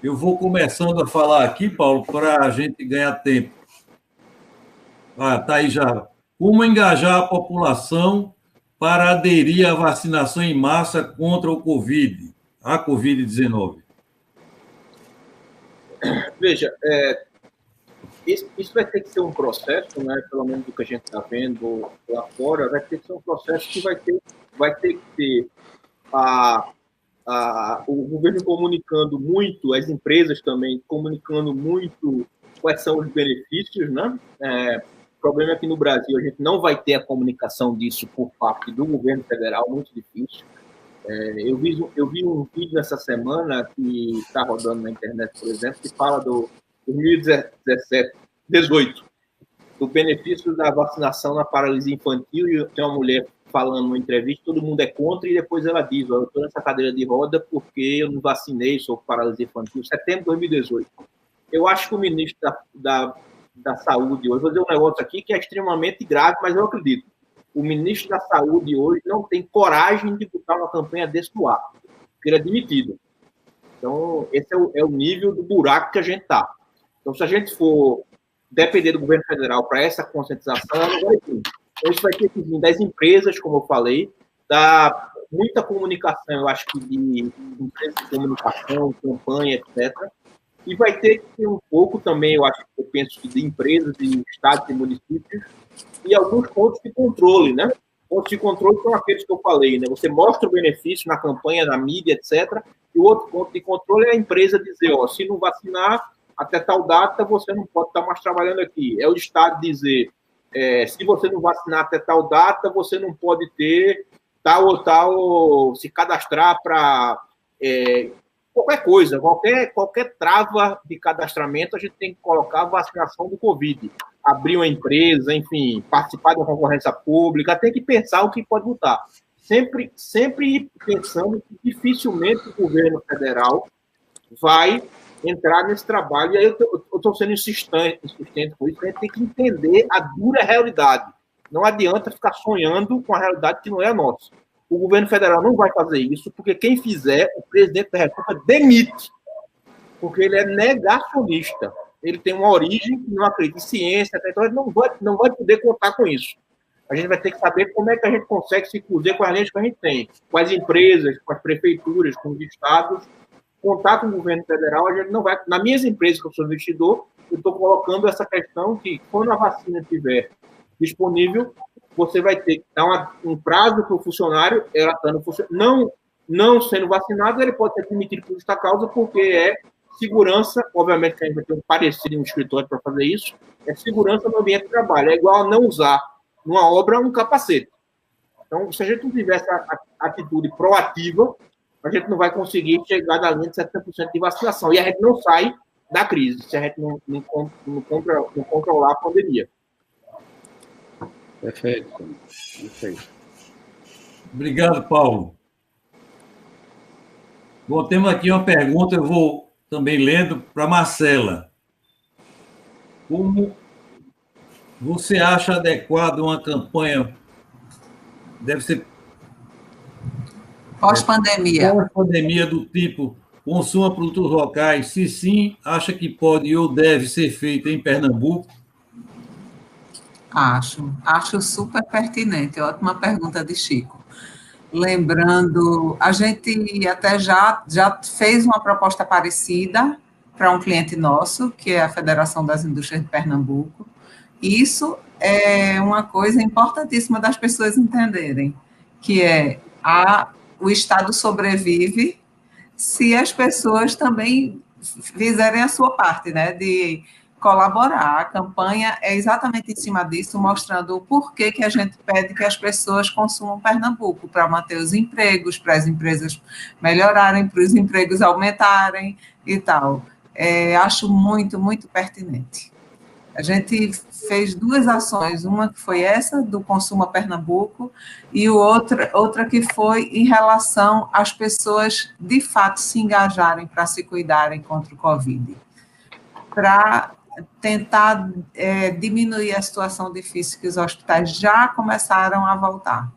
Eu vou começando a falar aqui, Paulo, para a gente ganhar tempo. Está aí já. Como engajar a população para aderir à vacinação em massa contra o Covid, a Covid-19? Veja, isso vai ter que ser um processo, né, pelo menos do que a gente está vendo lá fora, vai ter que ser um processo que vai ter que ter o governo comunicando muito, as empresas também comunicando muito quais são os benefícios, né? O problema é que no Brasil a gente não vai ter a comunicação disso por parte do governo federal, muito difícil. Eu vi um vídeo nessa semana que está rodando na internet, por exemplo, que fala do 2018, do benefício da vacinação na paralisia infantil, e tem uma mulher falando numa entrevista, todo mundo é contra, e depois ela diz, eu estou nessa cadeira de roda porque eu não vacinei, sou paralisia infantil, setembro de 2018. Eu acho que o ministro da Saúde hoje, vou dizer um negócio aqui que é extremamente grave, mas eu acredito, o ministro da Saúde hoje não tem coragem de botar uma campanha desse no ar, porque ele é demitido. Então, esse é o nível do buraco que a gente está. Então, se a gente for depender do governo federal para essa conscientização, não vai ter. Então, isso vai ter que vir das empresas, como eu falei, da muita comunicação, eu acho que de empresas de comunicação, campanha, etc. E vai ter que ter um pouco também, eu penso que de empresas, de estados e municípios, e alguns pontos de controle, né? Pontos de controle são aqueles que eu falei, né? Você mostra o benefício na campanha, na mídia, etc. E o outro ponto de controle é a empresa dizer, se não vacinar até tal data, você não pode estar mais trabalhando aqui. É o Estado dizer, se você não vacinar até tal data, você não pode ter tal ou tal, se cadastrar para qualquer coisa, qualquer trava de cadastramento, a gente tem que colocar a vacinação do Covid. Abrir uma empresa, enfim, participar de uma concorrência pública, tem que pensar o que pode botar. Sempre pensando que dificilmente o governo federal vai entrar nesse trabalho. E aí eu estou sendo insistente com isso, a gente tem que entender a dura realidade. Não adianta ficar sonhando com a realidade que não é a nossa. O governo federal não vai fazer isso, porque quem fizer, o presidente da República demite, porque ele é negacionista. Ele tem uma origem que não acredita em ciência, então ele não vai poder contar com isso. A gente vai ter que saber como é que a gente consegue se cruzar com as leis que a gente tem, com as empresas, com as prefeituras, com os estados, contar com o governo federal. A gente não vai. Nas minhas empresas, que eu sou investidor, eu estou colocando essa questão que, quando a vacina estiver disponível, você vai ter que dar um prazo para o funcionário, ela estando não sendo vacinado, ele pode ser demitido por justa causa, porque é segurança, obviamente que a gente vai ter um parecido em um escritório para fazer isso, é segurança no ambiente de trabalho, é igual a não usar numa obra um capacete. Então, se a gente não tiver essa atitude proativa, a gente não vai conseguir chegar na linha de 70% de vacinação, e a gente não sai da crise, se a gente não controlar a pandemia. Perfeito. Obrigado, Paulo. Bom, temos aqui uma pergunta, eu vou também lendo, para Marcela. Como você acha adequado uma campanha? Deve ser pós-pandemia. Pós-pandemia do tipo consuma produtos locais. Se sim, acha que pode ou deve ser feita em Pernambuco? Acho super pertinente. Ótima pergunta de Chico. Lembrando, a gente até já fez uma proposta parecida para um cliente nosso, que é a Federação das Indústrias de Pernambuco. Isso é uma coisa importantíssima das pessoas entenderem, que é o Estado sobrevive se as pessoas também fizerem a sua parte, né, de colaborar. A campanha é exatamente em cima disso, mostrando o porquê que a gente pede que as pessoas consumam Pernambuco, para manter os empregos, para as empresas melhorarem, para os empregos aumentarem e tal. Acho muito, muito pertinente. A gente fez 2 ações, uma que foi essa, do Consuma Pernambuco, e outra que foi em relação às pessoas, de fato, se engajarem para se cuidarem contra o Covid, para tentar diminuir a situação difícil que os hospitais já começaram a voltar.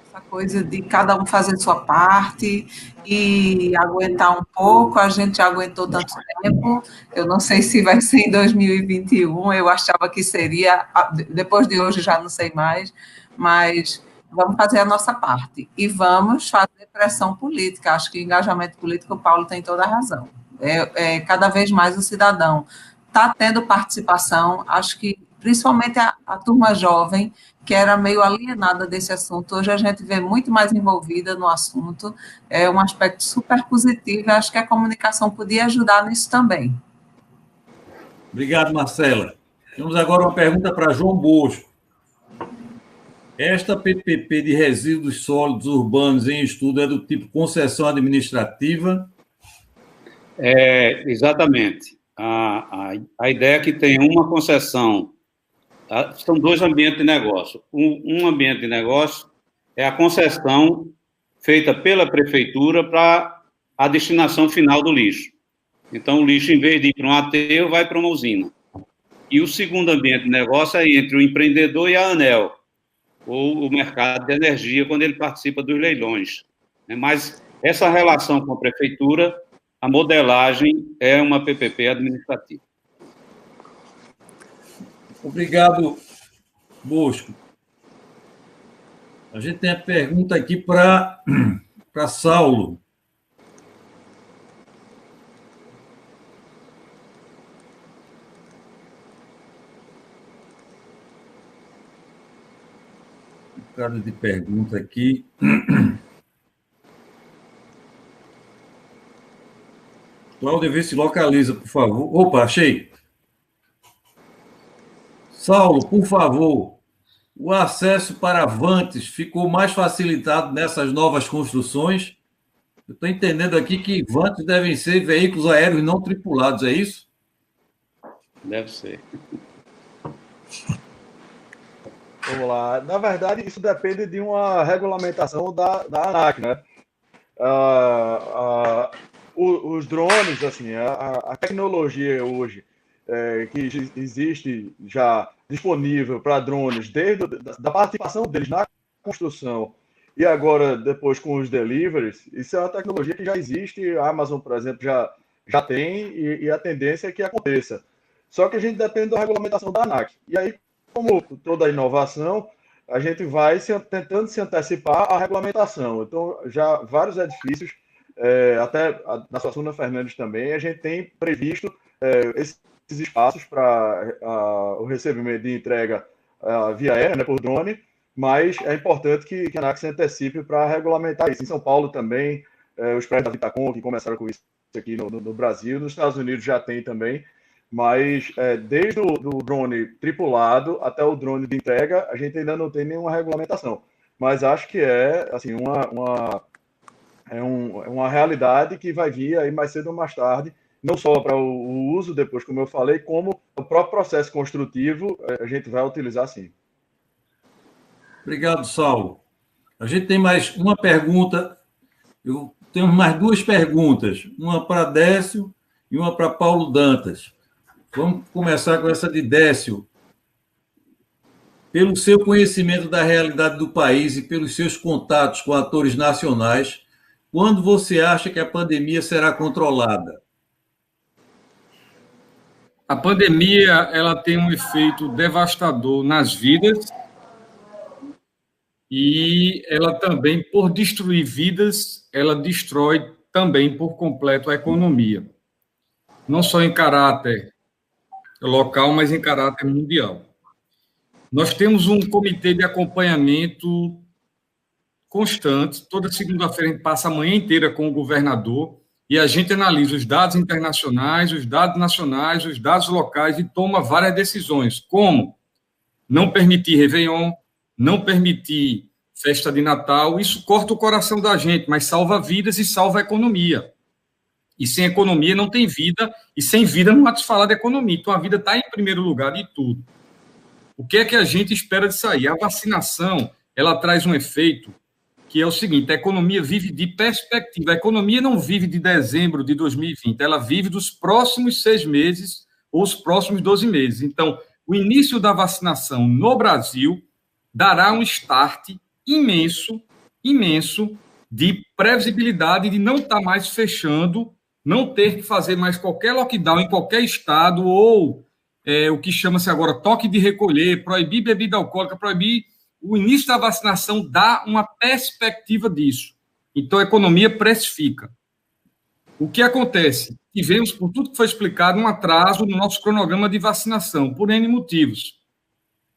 Essa coisa de cada um fazer sua parte e aguentar um pouco, a gente já aguentou tanto tempo, eu não sei se vai ser em 2021, eu achava que seria, depois de hoje já não sei mais, mas vamos fazer a nossa parte e vamos fazer pressão política. Acho que engajamento político, o Paulo tem toda a razão. Cada vez mais o cidadão está tendo participação, acho que principalmente a turma jovem, que era meio alienada desse assunto, hoje a gente vê muito mais envolvida no assunto, é um aspecto super positivo, acho que a comunicação podia ajudar nisso também. Obrigado, Marcela. Temos agora uma pergunta para João Bosco. Esta PPP de resíduos sólidos urbanos em estudo é do tipo concessão administrativa? Exatamente. A ideia é que tem uma concessão. São 2 ambientes de negócio. Um ambiente de negócio é a concessão feita pela prefeitura para a destinação final do lixo. Então, o lixo, em vez de ir para um aterro, vai para uma usina. E o segundo ambiente de negócio é entre o empreendedor e a ANEEL, ou o mercado de energia, quando ele participa dos leilões. Mas essa relação com a prefeitura, a modelagem é uma PPP administrativa. Obrigado, Bosco. A gente tem a pergunta aqui para Saulo. Um cara de pergunta aqui. Cláudio, vê se localiza, por favor. Opa, achei. Saulo, por favor, o acesso para Vantes ficou mais facilitado nessas novas construções? Eu estou entendendo aqui que Vantes devem ser veículos aéreos não tripulados, é isso? Deve ser. Vamos lá. Na verdade, isso depende de uma regulamentação da ANAC, né? Os drones, assim, a tecnologia hoje que existe já disponível para drones, desde da participação deles na construção e agora depois com os deliveries, isso é uma tecnologia que já existe, a Amazon, por exemplo, já tem, e a tendência é que aconteça. Só que a gente depende da regulamentação da ANAC. E aí, como toda inovação, a gente vai tentando se antecipar à regulamentação. Então, já vários edifícios, até na Suassuna Fernandes também, a gente tem previsto esses espaços para o recebimento de entrega via aérea, né, por drone, mas é importante que a ANAC se antecipe para regulamentar isso. Em São Paulo também, os prédios da Vitacom, que começaram com isso aqui no Brasil, nos Estados Unidos já tem também, mas desde o drone tripulado até o drone de entrega, a gente ainda não tem nenhuma regulamentação. Mas acho que é assim, uma realidade que vai vir aí mais cedo ou mais tarde, não só para o uso, depois, como eu falei, como o próprio processo construtivo, a gente vai utilizar sim. Obrigado, Saulo. A gente tem mais uma pergunta, eu tenho mais 2 perguntas, uma para Décio e uma para Paulo Dantas. Vamos começar com essa de Décio. Pelo seu conhecimento da realidade do país e pelos seus contatos com atores nacionais, quando você acha que a pandemia será controlada? A pandemia, ela tem um efeito devastador nas vidas e ela também, por destruir vidas, ela destrói também por completo a economia. Não só em caráter local, mas em caráter mundial. Nós temos um comitê de acompanhamento constante. Toda segunda-feira a gente passa a manhã inteira com o governador e a gente analisa os dados internacionais, os dados nacionais, os dados locais e toma várias decisões, como não permitir Réveillon, não permitir festa de Natal. Isso corta o coração da gente, mas salva vidas e salva a economia. E sem economia não tem vida, e sem vida não há de se falar de economia. Então, a vida está em primeiro lugar de tudo. O que é que a gente espera de sair? A vacinação, ela traz um efeito que é o seguinte: a economia vive de perspectiva. A economia não vive de dezembro de 2020, ela vive dos próximos 6 meses ou os próximos 12 meses. Então, o início da vacinação no Brasil dará um start imenso de previsibilidade de não estar mais fechando, não ter que fazer mais qualquer lockdown em qualquer estado, ou o que chama-se agora toque de recolher, proibir bebida alcoólica, proibir. O início da vacinação dá uma perspectiva disso. Então, a economia precifica. O que acontece? Tivemos, por tudo que foi explicado, um atraso no nosso cronograma de vacinação, por N motivos.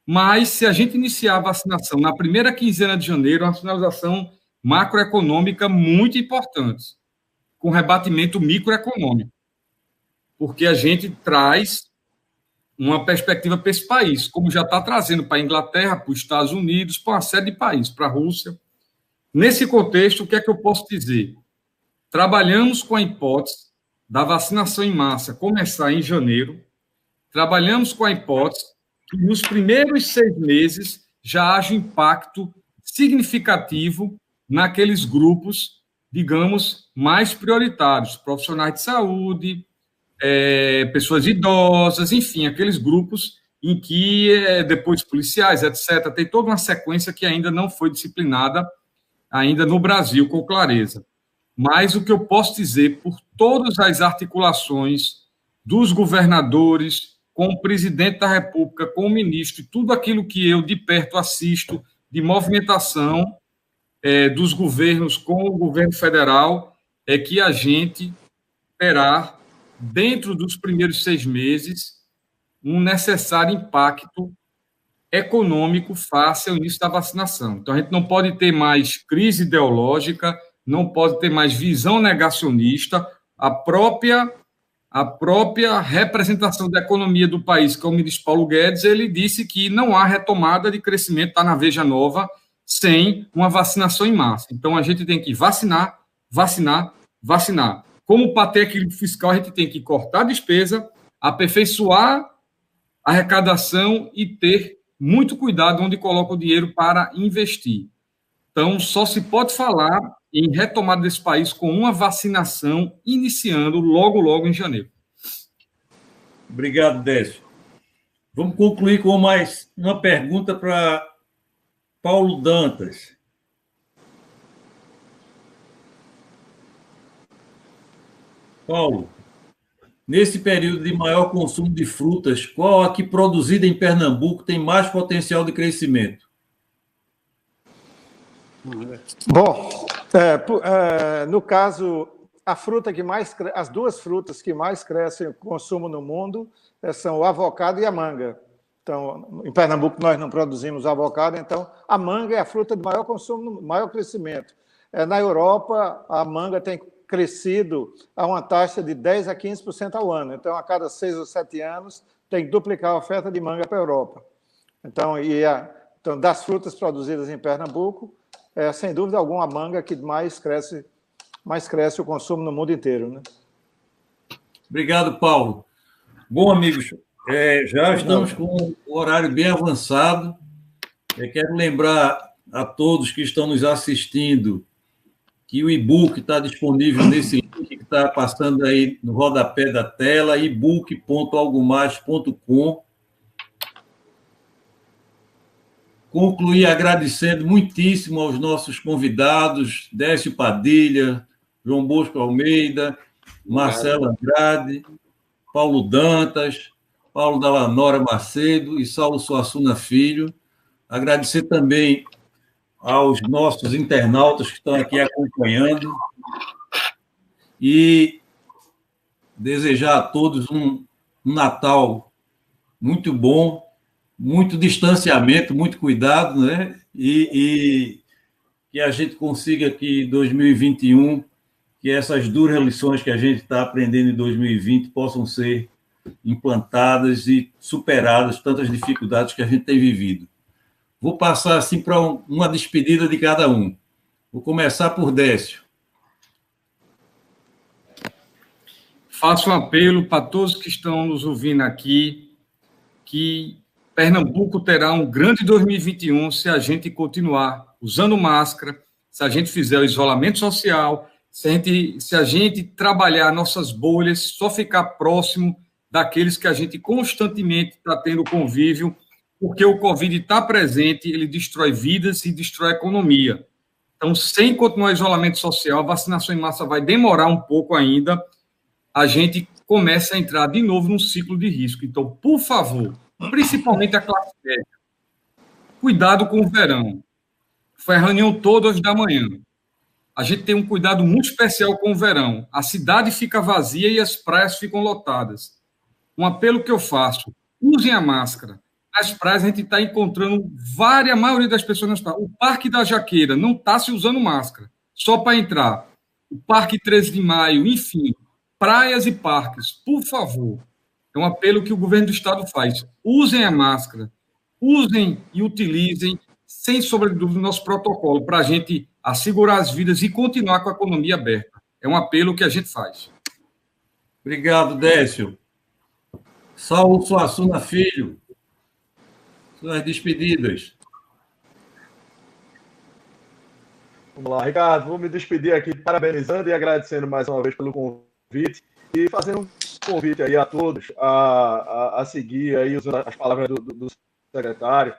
Mas, se a gente iniciar a vacinação na primeira quinzena de janeiro, é uma sinalização macroeconômica muito importante, com rebatimento microeconômico, porque a gente traz uma perspectiva para esse país, como já está trazendo para a Inglaterra, para os Estados Unidos, para uma série de países, para a Rússia. Nesse contexto, o que é que eu posso dizer? Trabalhamos com a hipótese da vacinação em massa começar em janeiro, trabalhamos com a hipótese que nos primeiros 6 meses já haja impacto significativo naqueles grupos, digamos, mais prioritários, profissionais de saúde, pessoas idosas, enfim, aqueles grupos em que depois policiais, etc., tem toda uma sequência que ainda não foi disciplinada ainda no Brasil com clareza. Mas o que eu posso dizer, por todas as articulações dos governadores, com o presidente da República, com o ministro, e tudo aquilo que eu de perto assisto de movimentação dos governos com o governo federal, é que a gente terá, dentro dos primeiros 6 meses, um necessário impacto econômico face ao início da vacinação. Então, a gente não pode ter mais crise ideológica, não pode ter mais visão negacionista. A própria representação da economia do país, que é o ministro Paulo Guedes, ele disse que não há retomada de crescimento, está na Veja Nova, sem uma vacinação em massa. Então, a gente tem que vacinar. Como para ter equilíbrio fiscal, a gente tem que cortar a despesa, aperfeiçoar a arrecadação e ter muito cuidado onde coloca o dinheiro para investir. Então, só se pode falar em retomada desse país com uma vacinação iniciando logo em janeiro. Obrigado, Décio. Vamos concluir com mais uma pergunta para Paulo Dantas. Paulo, nesse período de maior consumo de frutas, qual a que produzida em Pernambuco tem mais potencial de crescimento? Bom, no caso, as 2 frutas que mais crescem o consumo no mundo são o avocado e a manga. Então, em Pernambuco nós não produzimos avocado, então a manga é a fruta de maior consumo, maior crescimento. Na Europa, a manga tem crescido a uma taxa de 10% a 15% ao ano. Então, a cada 6 ou 7 anos, tem que duplicar a oferta de manga para a Europa. Então, das frutas produzidas em Pernambuco, sem dúvida alguma, a manga que mais cresce o consumo no mundo inteiro, né? Obrigado, Paulo. Bom, amigos, já estamos com o horário bem avançado. Quero lembrar a todos que estão nos assistindo que o e-book está disponível nesse link que está passando aí no rodapé da tela, ebook.algomais.com. Concluir agradecendo muitíssimo aos nossos convidados, Décio Padilha, João Bosco Almeida, Marcelo Andrade, Paulo Dantas, Paulo Dallanora Macedo e Saulo Suassuna Filho. Agradecer também aos nossos internautas que estão aqui acompanhando e desejar a todos um Natal muito bom, muito distanciamento, muito cuidado, né? E que a gente consiga que em 2021, que essas duras lições que a gente está aprendendo em 2020 possam ser implantadas e superadas tantas dificuldades que a gente tem vivido. Vou passar assim para uma despedida de cada um. Vou começar por Décio. Faço um apelo para todos que estão nos ouvindo aqui, que Pernambuco terá um grande 2021 se a gente continuar usando máscara, se a gente fizer o isolamento social, se a gente trabalhar nossas bolhas, só ficar próximo daqueles que a gente constantemente está tendo convívio, porque o Covid está presente, ele destrói vidas e destrói a economia. Então, sem continuar o isolamento social, a vacinação em massa vai demorar um pouco ainda, a gente começa a entrar de novo num ciclo de risco. Então, por favor, principalmente a classe média, cuidado com o verão. Foi a reunião toda hoje da manhã. A gente tem um cuidado muito especial com o verão. A cidade fica vazia e as praias ficam lotadas. Um apelo que eu faço, usem a máscara. Nas praias a gente está encontrando a maioria das pessoas nas praias. O Parque da Jaqueira não está se usando máscara, só para entrar. O Parque 13 de Maio, enfim, praias e parques, por favor. É um apelo que o governo do estado faz. Usem a máscara, usem e utilizem, sem sombra de dúvida, o nosso protocolo, para a gente assegurar as vidas e continuar com a economia aberta. É um apelo que a gente faz. Obrigado, Décio. Saulo Suassuna Filho, suas despedidas. Vamos lá, Ricardo, vou me despedir aqui parabenizando e agradecendo mais uma vez pelo convite e fazendo um convite aí a todos a seguir aí as palavras do secretário,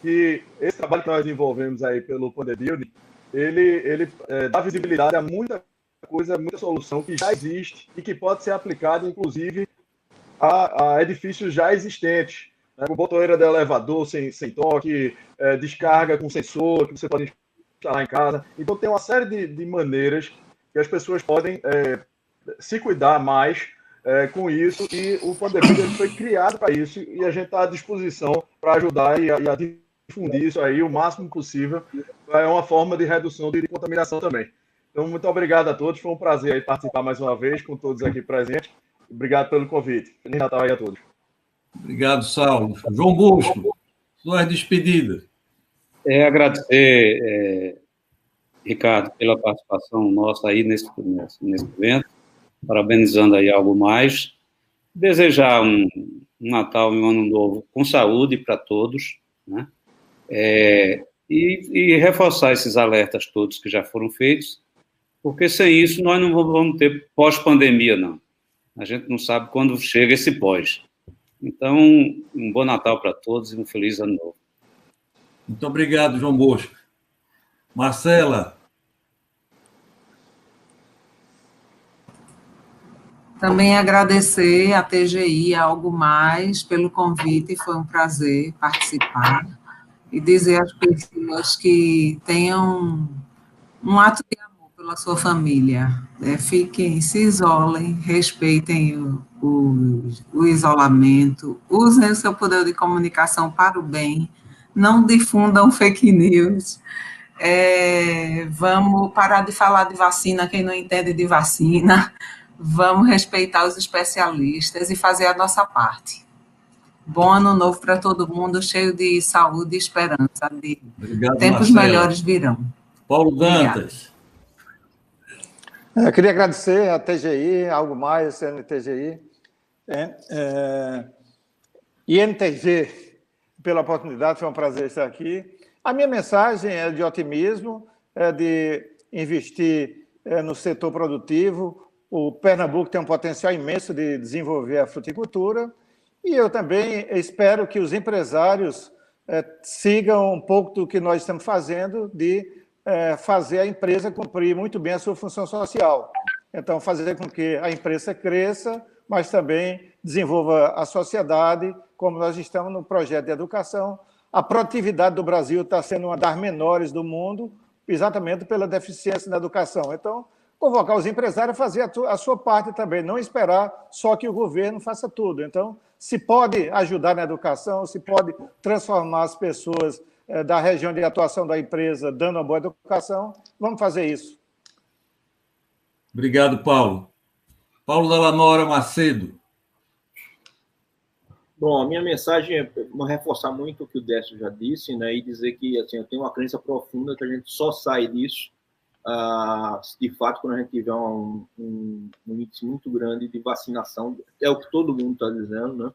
que esse trabalho que nós desenvolvemos aí pelo Pandebuilding, ele dá visibilidade a muita coisa, muita solução que já existe e que pode ser aplicada, inclusive, a edifícios já existentes, né, com botoeira de elevador sem toque, descarga com sensor, que você pode instalar em casa. Então, tem uma série de maneiras que as pessoas podem se cuidar mais com isso, e o Pandebuilding foi criado para isso, e a gente está à disposição para ajudar e a difundir isso aí o máximo possível. É uma forma de redução de contaminação também. Então, muito obrigado a todos. Foi um prazer aí participar mais uma vez com todos aqui presentes. Obrigado pelo convite. Feliz Natal aí a todos. Obrigado, Saulo. João Bosco, suas despedidas. Agradecer, Ricardo, pela participação nossa aí nesse evento, parabenizando aí algo mais, desejar um Natal e um Ano Novo com saúde para todos, né? E reforçar esses alertas todos que já foram feitos, porque sem isso nós não vamos ter pós-pandemia, não. A gente não sabe quando chega esse pós. Então, um bom Natal para todos e um feliz Ano Novo. Muito obrigado, João Bosco. Marcela. Também agradecer à TGI, a Algo Mais, pelo convite, foi um prazer participar, e dizer às pessoas que tenham um ato de amor pela sua família, fiquem, se isolem, respeitem o isolamento, usem o seu poder de comunicação para o bem, não difundam fake news, vamos parar de falar de vacina, quem não entende de vacina, vamos respeitar os especialistas e fazer a nossa parte. Bom Ano Novo para todo mundo, cheio de saúde e esperança. Obrigado, tempos Marcela. melhores virão. Paulo Dantas. Eu queria agradecer a TGI, Algo Mais, CNTGI, e NTG pela oportunidade, foi um prazer estar aqui. A minha mensagem é de otimismo, é de investir no setor produtivo. O Pernambuco tem um potencial imenso de desenvolver a fruticultura, e eu também espero que os empresários sigam um pouco do que nós estamos fazendo, de fazer a empresa cumprir muito bem a sua função social. Então, fazer com que a empresa cresça, mas também desenvolva a sociedade, como nós estamos no projeto de educação. A produtividade do Brasil está sendo uma das menores do mundo, exatamente pela deficiência na educação. Então, convocar os empresários a fazer a sua parte também, não esperar só que o governo faça tudo. Então, se pode ajudar na educação, se pode transformar as pessoas da região de atuação da empresa dando uma boa educação, vamos fazer isso. Obrigado, Paulo. Paulo Dallanora Macedo. Bom, a minha mensagem é reforçar muito o que o Décio já disse, né, e dizer que assim, eu tenho uma crença profunda que a gente só sai disso, de fato, quando a gente tiver um índice muito grande de vacinação, é o que todo mundo está dizendo, né,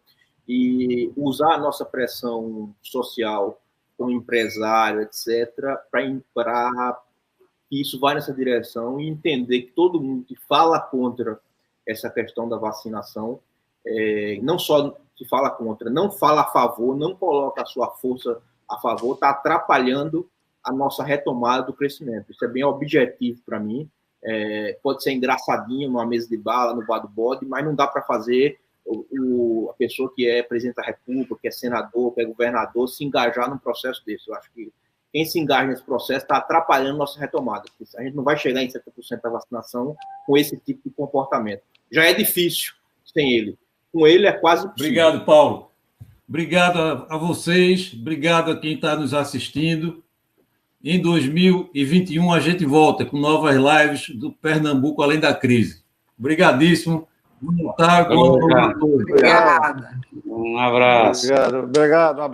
e usar a nossa pressão social como empresário, etc., para que isso vá nessa direção e entender que todo mundo que fala contra essa questão da vacinação, não só que fala contra, não fala a favor, não coloca a sua força a favor, está atrapalhando a nossa retomada do crescimento. Isso é bem objetivo para mim. Pode ser engraçadinho numa mesa de bala, no bar do bode, mas não dá para fazer a pessoa que é presidente da República, que é senador, que é governador, se engajar num processo desse. Eu acho que quem se engaja nesse processo está atrapalhando nossa retomada. A gente não vai chegar em 70% da vacinação com esse tipo de comportamento. Já é difícil sem ele. Com ele é quase possível. Obrigado, Paulo. Obrigado a vocês, obrigado a quem está nos assistindo. Em 2021, a gente volta com novas lives do Pernambuco Além da Crise. Obrigadíssimo. Boa tarde, boa noite. Obrigada. Um abraço. Obrigado. Um abraço.